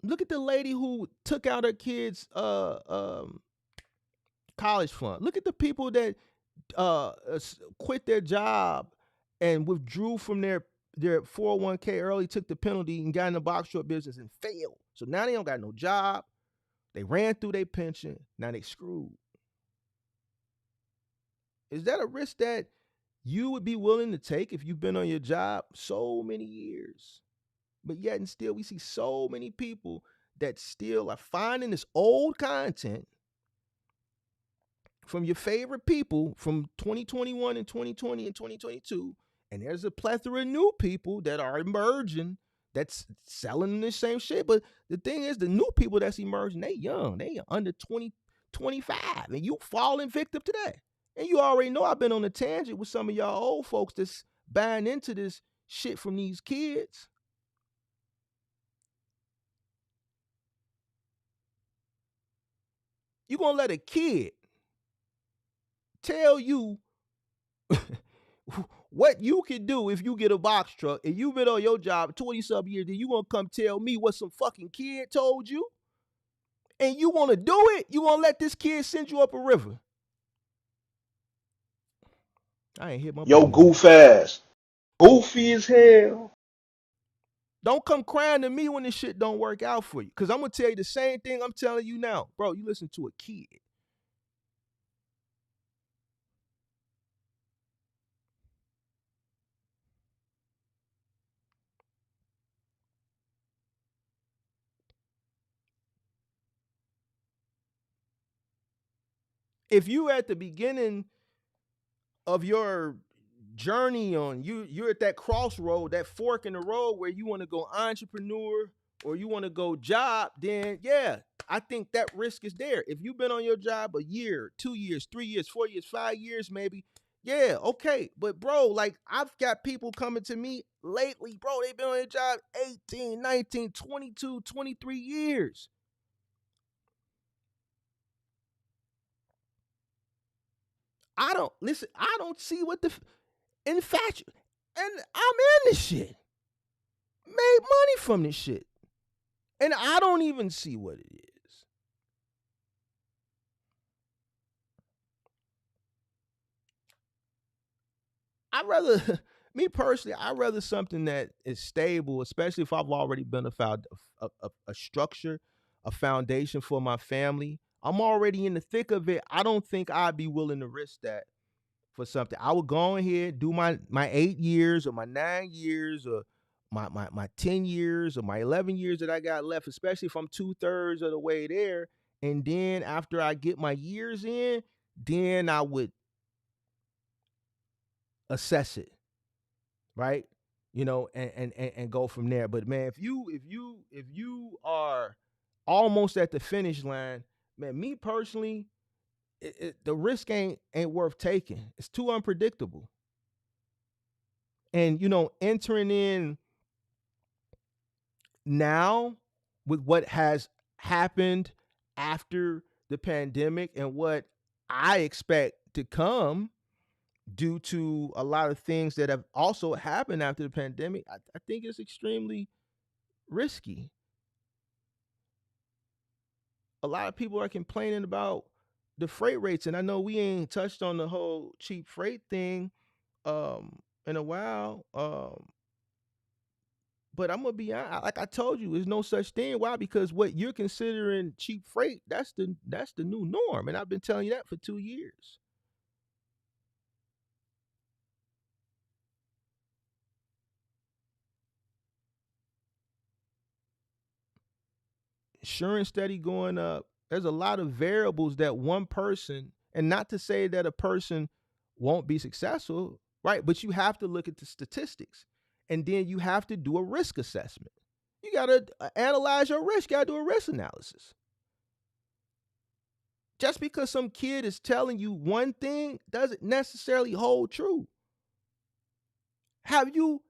Look at the lady who took out her kids' college fund. Look at the people that quit their job and withdrew from their 401k early, took the penalty, and got in the box short business and failed. So now they don't got no job. They ran through their pension. Now they screwed. Is that a risk that you would be willing to take if you've been on your job so many years? But yet and still, we see so many people that still are finding this old content from your favorite people from 2021 and 2020 and 2022. And there's a plethora of new people that are emerging that's selling the same shit. But the thing is, the new people that's emerging, they young. They under 20, 25. And you falling victim to that. And you already know I've been on a tangent with some of y'all old folks that's buying into this shit from these kids. You gonna let a kid tell you what you can do if you get a box truck and you've been on your job 20-some years, then you gonna come tell me what some fucking kid told you? And you wanna do it? You wanna let this kid send you up a river? I ain't hit my Yo, button yet. goof ass. Goofy as hell. Don't come crying to me when this shit don't work out for you. Cause I'm gonna tell you the same thing I'm telling you now. Bro, you listen to a kid. If you at the beginning of your journey on you're at that crossroad, that fork in the road where you want to go entrepreneur or you want to go job, then yeah, I think that risk is there. If you've been on your job a year, 2 years, 3 years, 4 years, 5 years, maybe, yeah, okay. But bro, like I've got people coming to me lately, bro, they've been on their job 18, 19, 22, 23 years. I don't see what the infatuation, and I'm in this shit. Made money from this shit. And I don't even see what it is. I'd rather, me personally, I'd rather something that is stable, especially if I've already been a structure, a foundation for my family. I'm already in the thick of it. I don't think I'd be willing to risk that for something. I would go ahead, do my 8 years or my 9 years or my 10 years or my 11 years that I got left, especially if I'm 2/3 of the way there. And then after I get my years in, then I would assess it, right? And go from there. But man, if you are almost at the finish line, man, me personally, the risk ain't worth taking. It's too unpredictable. And entering in now with what has happened after the pandemic and what I expect to come due to a lot of things that have also happened after the pandemic, I think it's extremely risky. A lot of people are complaining about the freight rates, and I know we ain't touched on the whole cheap freight thing in a while. But I'm gonna be honest, like I told you, there's no such thing. Why? Because what you're considering cheap freight, that's the new norm. And I've been telling you that for 2 years. Insurance steady going up. There's a lot of variables that one person, and not to say that a person won't be successful, right? But you have to look at the statistics, and then you have to do a risk assessment. You gotta analyze your risk. You gotta do a risk analysis. Just because some kid is telling you one thing doesn't necessarily hold true. Have you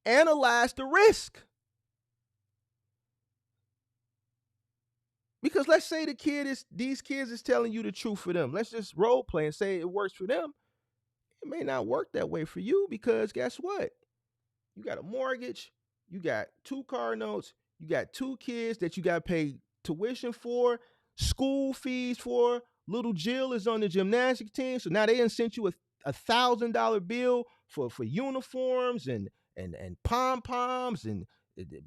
analyzed the risk? Because let's say these kids is telling you the truth for them. Let's just role play and say it works for them. It may not work that way for you, because guess what? You got a mortgage, you got 2 car notes, you got 2 kids that you got to pay tuition for, school fees for. Little Jill is on the gymnastics team, so now they done sent you a $1,000 bill for uniforms and pom poms and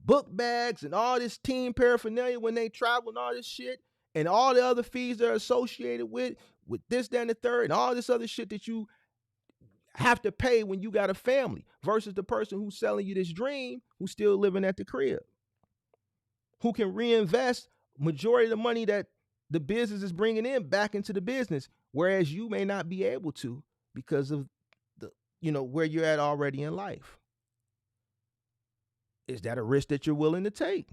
book bags and all this team paraphernalia when they travel and all this shit, and all the other fees that are associated with this, that, and the third, and all this other shit that you have to pay when you got a family, versus the person who's selling you this dream, who's still living at the crib, who can reinvest majority of the money that the business is bringing in back into the business, whereas you may not be able to because of the where you're at already in life. Is that a risk that you're willing to take?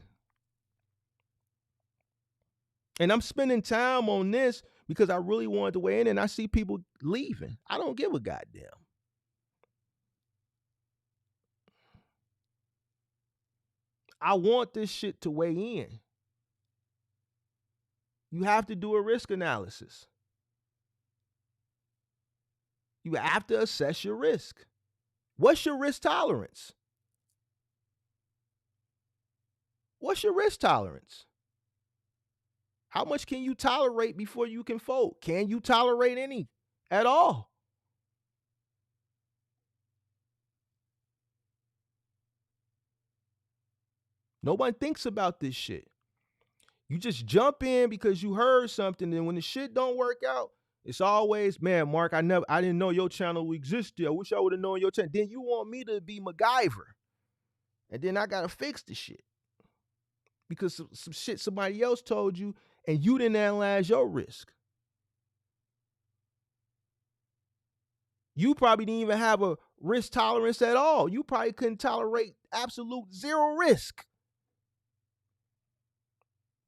And I'm spending time on this because I really wanted to weigh in, and I see people leaving. I don't give a goddamn. I want this shit to weigh in. You have to do a risk analysis. You have to assess your risk. What's your risk tolerance? What's your risk tolerance? How much can you tolerate before you can fold? Can you tolerate any at all? No one thinks about this shit. You just jump in because you heard something, and when the shit don't work out, it's always, man, Mark, I didn't know your channel existed. I wish I would have known your channel. Then you want me to be MacGyver, and then I gotta fix the shit because some shit somebody else told you, and you didn't analyze your risk. You probably didn't even have a risk tolerance at all. You probably couldn't tolerate absolute zero risk.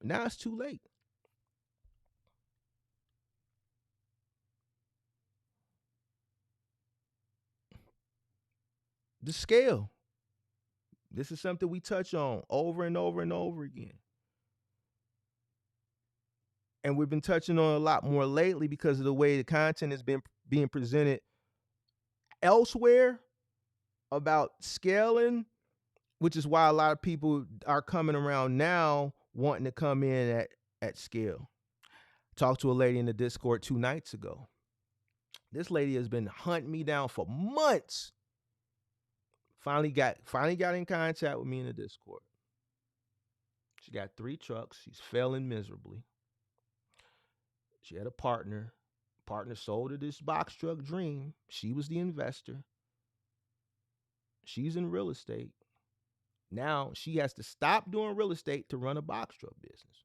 Now it's too late. The scale. This is something we touch on over and over and over again. And we've been touching on a lot more lately because of the way the content has been being presented elsewhere about scaling, which is why a lot of people are coming around now wanting to come in at scale. Talked to a lady in the Discord 2 nights ago. This lady has been hunting me down for months. Finally got in contact with me in the Discord. She got 3 trucks. She's failing miserably. She had a partner. Partner sold her this box truck dream. She was the investor. She's in real estate. Now she has to stop doing real estate to run a box truck business.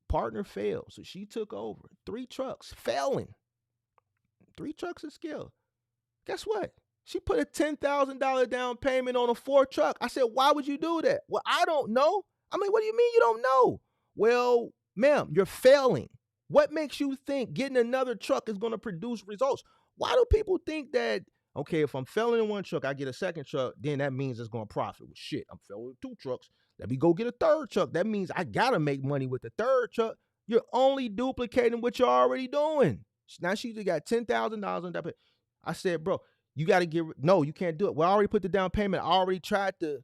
Partner failed, so she took over. 3 trucks, failing. 3 trucks at scale. Guess what? She put a $10,000 down payment on a 4 truck. I said, why would you do that? Well, I don't know. I mean, what do you mean you don't know? Well, ma'am, you're failing. What makes you think getting another truck is going to produce results? Why do people think that, okay, if I'm failing in 1 truck, I get a 2nd truck, then that means it's going to profit? Well, shit, I'm failing with 2 trucks. Let me go get a 3rd truck. That means I got to make money with the 3rd truck. You're only duplicating what you're already doing. Now she got $10,000 on that. I said, bro, you got to no, you can't do it. Well, I already put the down payment. I already tried to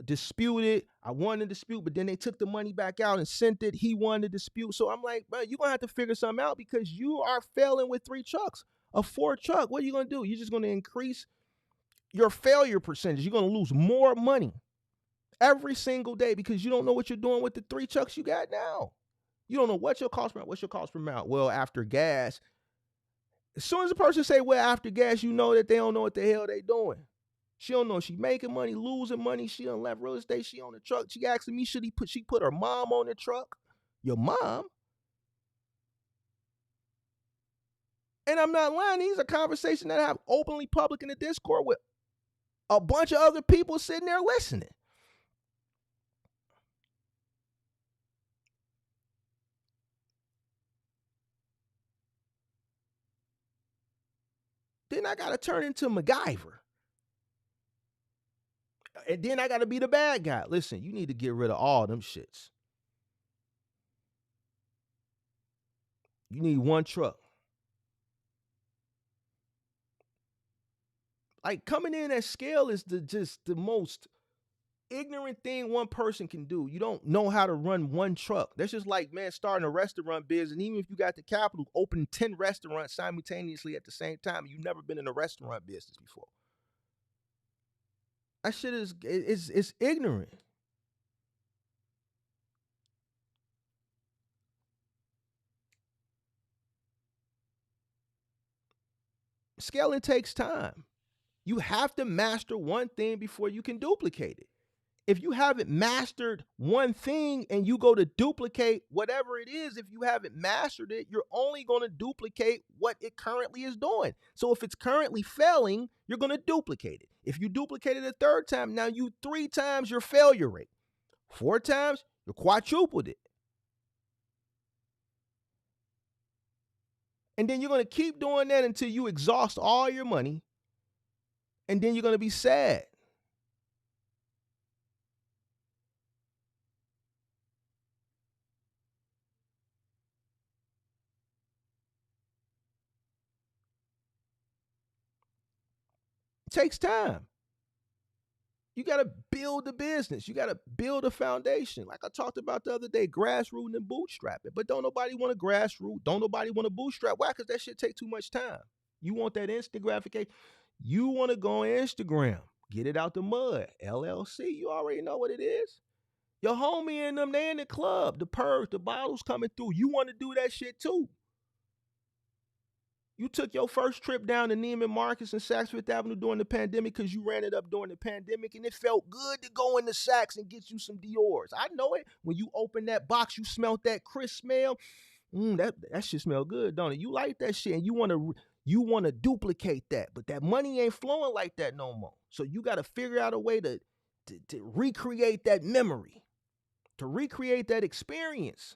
dispute it. I won the dispute, but then they took the money back out and sent it. He won the dispute. So I'm like, bro, you're going to have to figure something out because you are failing with 3 trucks. A 4 truck, what are you going to do? You're just going to increase your failure percentage. You're going to lose more money. every single day because you don't know what you're doing with the 3 trucks you got now. You don't know what's your cost per mile. What's your cost per mile? Well, after gas, as soon as a person say, well, after gas, you know that they don't know what the hell they doing. She don't know if she making money, losing money. She done left real estate. She on the truck. She asking me, she put her mom on the truck? Your mom? And I'm not lying. These are conversations that I have openly public in the Discord with a bunch of other people sitting there listening. Then I got to turn into MacGyver. And then I got to be the bad guy. Listen, you need to get rid of all them shits. You need one truck. Like coming in at scale is just the most ignorant thing one person can do. You don't know how to run one truck. That's just like, man, starting a restaurant business. And even if you got the capital, open 10 restaurants simultaneously at the same time. You've never been in a restaurant business before. That shit is ignorant. Scaling takes time. You have to master one thing before you can duplicate it. If you haven't mastered one thing and you go to duplicate whatever it is, if you haven't mastered it, you're only going to duplicate what it currently is doing. So if it's currently failing, you're going to duplicate it. If you duplicate it a third time, now you 3 times your failure rate. 4 times, you quadrupled it. And then you're going to keep doing that until you exhaust all your money. And then you're going to be sad. It takes time. You got to build the business. You got to build a foundation. Like I talked about the other day, grassrooting and bootstrapping. But don't nobody want to grassroot. Don't nobody want to bootstrap. Why? Because that shit take too much time. You want that instant gratification. You want to go on Instagram. Get it out the mud. LLC. You already know what it is. Your homie and them, they in the club. The purge, the bottles coming through. You want to do that shit too. You took your first trip down to Neiman Marcus and Saks Fifth Avenue during the pandemic because you ran it up during the pandemic, and it felt good to go into Saks and get you some Dior's. I know it. When you open that box, you smelled that crisp smell. That shit smell good, don't it? You like that shit, and you want to duplicate that, but that money ain't flowing like that no more. So you got to figure out a way to recreate that memory, to recreate that experience.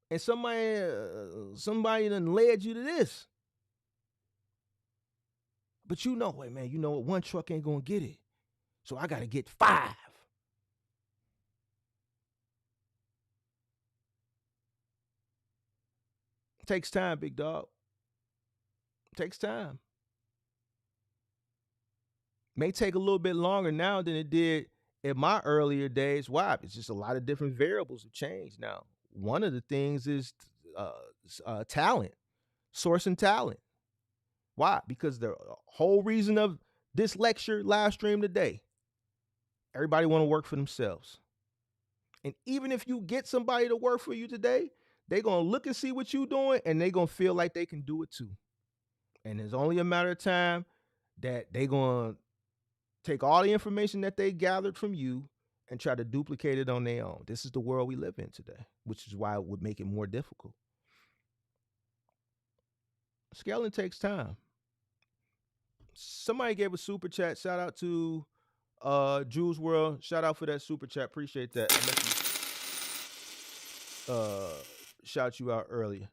And somebody done led you to this. But you know, wait, man, you know what? One truck ain't gonna get it. So I gotta get 5. It takes time, big dog. It takes time. May take a little bit longer now than it did in my earlier days. Why? It's just a lot of different variables have changed now. One of the things is talent, sourcing talent. Why? Because the whole reason of this lecture live stream today, everybody want to work for themselves. And even if you get somebody to work for you today, they're going to look and see what you're doing, and they're going to feel like they can do it too. And it's only a matter of time that they're going to take all the information that they gathered from you and try to duplicate it on their own. This is the world we live in today, which is why it would make it more difficult. Scaling takes time. Somebody gave a super chat. Shout out to Jules World. Shout out for that super chat. Appreciate that. I meant to shout you out earlier.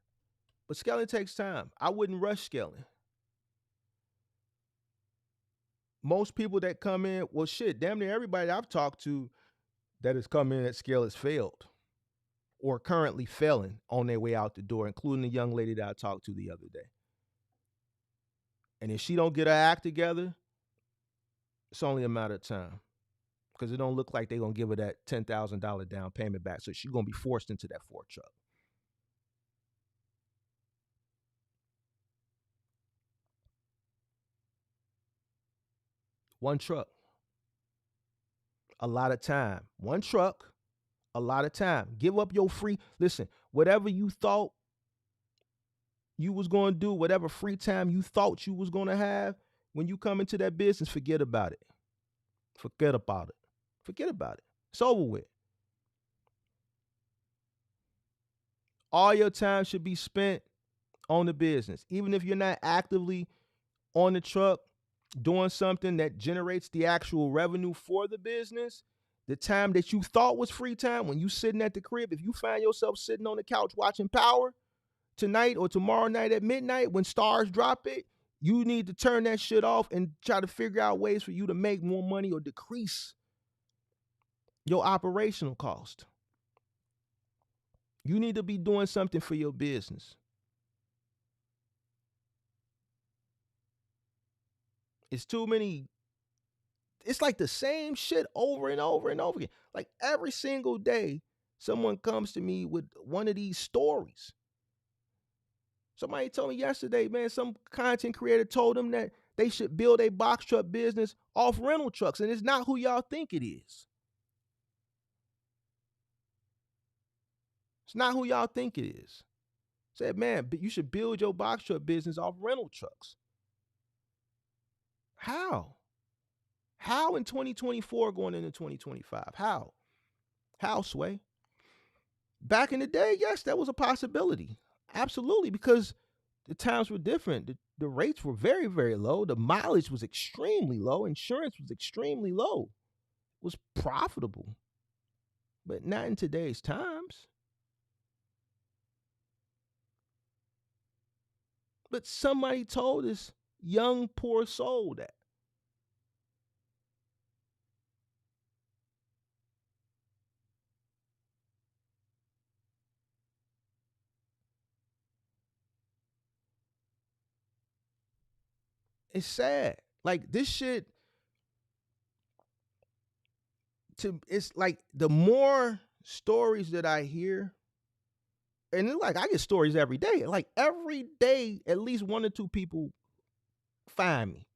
But scaling takes time. I wouldn't rush scaling. Most people that come in, well, shit, damn near everybody I've talked to that has come in at scale has failed or currently failing on their way out the door, including the young lady that I talked to the other day. And if she don't get her act together, it's only a matter of time, because it don't look like they're going to give her that $10,000 down payment back. So she's going to be forced into that Ford truck. One truck. a lot of time. One truck, a lot of time. Give up your free, listen, whatever you thought you was going to do, whatever free time you thought you was going to have, when you come into that business, forget about it. Forget about it. Forget about it. It's over with. All your time should be spent on the business. Even if you're not actively on the truck doing something that generates the actual revenue for the business, the time that you thought was free time, when you sitting at the crib, if you find yourself sitting on the couch watching Power tonight or tomorrow night at midnight when stars drop it, you need to turn that shit off and try to figure out ways for you to make more money or decrease your operational cost. You need to be doing something for your business. It's too many. It's like the same shit over and over and over again. Like every single day, someone comes to me with one of these stories. Somebody told me yesterday, man, some content creator told them that they should build a box truck business off rental trucks, and it's not who y'all think it is. It's not who y'all think it is. Said, man, but you should build your box truck business off rental trucks. How? How in 2024 going into 2025? How? How, Sway? Back in the day, yes, that was a possibility. Absolutely, because the times were different. The rates were very, very low. The mileage was extremely low. Insurance was extremely low. It was profitable. But not in today's times. But somebody told this young, poor soul that. It's sad. Like this shit, it's like the more stories that I hear, and it's like I get stories every day. Like every day, at least one or two people find me.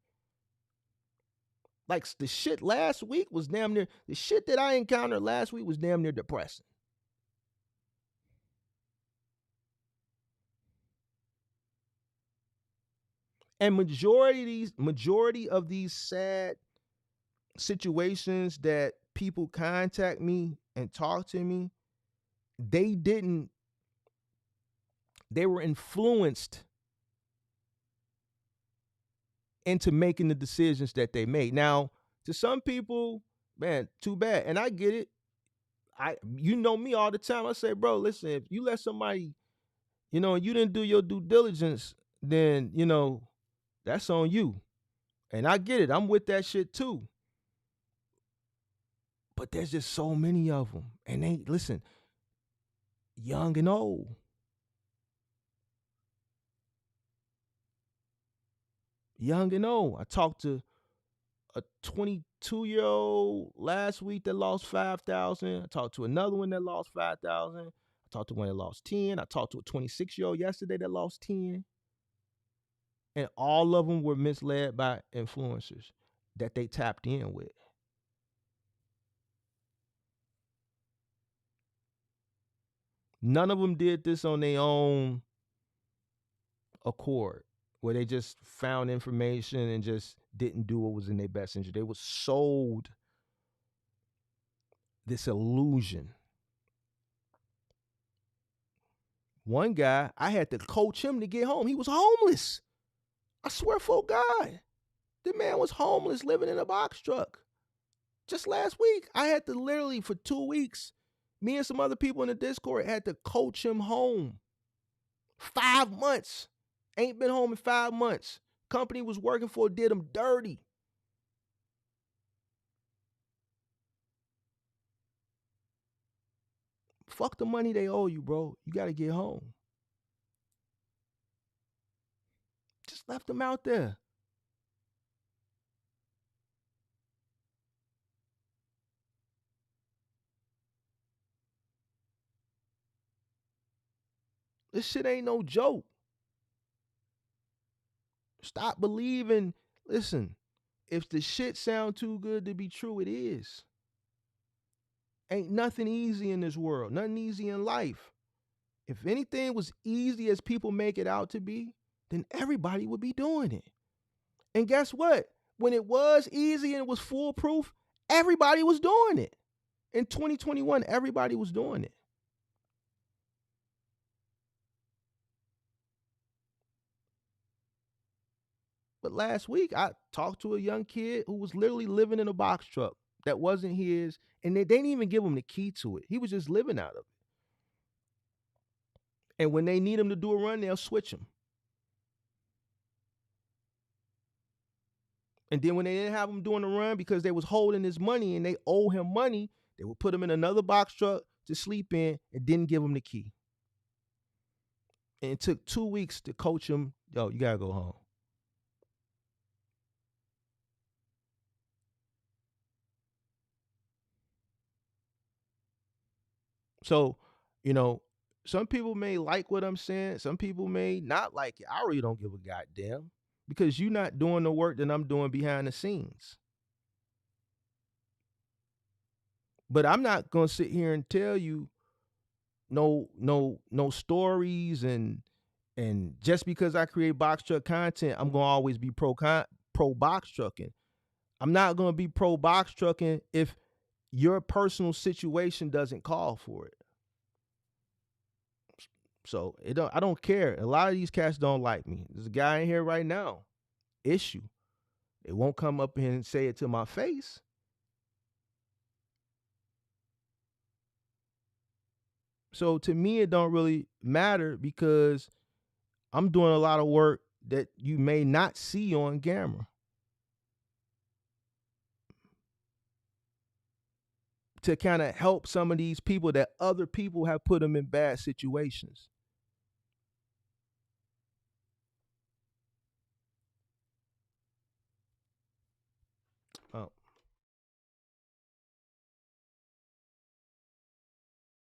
Like the shit last week was damn near, the shit that I encountered last week was damn near depressing. And majority of these sad situations that people contact me and talk to me, they were influenced into making the decisions that they made. Now, to some people, man, too bad. And I get it. You know me all the time. I say, bro, listen, if you let somebody, you didn't do your due diligence, then, that's on you. And I get it. I'm with that shit too. But there's just so many of them. And they, listen, young and old. Young and old. I talked to a 22-year-old last week that lost 5,000. I talked to another one that lost 5,000. I talked to one that lost 10. I talked to a 26-year-old yesterday that lost 10. And all of them were misled by influencers that they tapped in with. None of them did this on their own accord, where they just found information and just didn't do what was in their best interest. They were sold this illusion. One guy, I had to coach him to get home. He was homeless. I swear for God. The man was homeless, living in a box truck. Just last week, I had to literally, for 2 weeks, me and some other people in the Discord had to coach him home. 5 months. Ain't been home in 5 months. Company was working for did him dirty. Fuck the money they owe you, bro. You got to get home. Just left them out there. This shit ain't no joke. Stop believing. Listen, if the shit sound too good to be true, it is. Ain't nothing easy in this world, nothing easy in life. If anything was easy as people make it out to be, then everybody would be doing it. And guess what? When it was easy and it was foolproof, everybody was doing it. In 2021, everybody was doing it. But last week, I talked to a young kid who was literally living in a box truck that wasn't his, and they didn't even give him the key to it. He was just living out of it. And when they need him to do a run, they'll switch him. And then when they didn't have him doing the run because they was holding his money and they owe him money, they would put him in another box truck to sleep in and didn't give him the key. And it took 2 weeks to coach him. Yo, you gotta go home. So, you know, some people may like what I'm saying. Some people may not like it. I really don't give a goddamn because you're not doing the work that I'm doing behind the scenes. But I'm not gonna sit here and tell you no stories and just because I create box truck content, I'm gonna always be pro box trucking. I'm not gonna be pro box trucking if your personal situation doesn't call for it. So I don't care. A lot of these cats don't like me. There's a guy in here right now. Issue. It won't come up and say it to my face. So to me, it don't really matter because I'm doing a lot of work that you may not see on camera to kind of help some of these people that other people have put them in bad situations. Oh,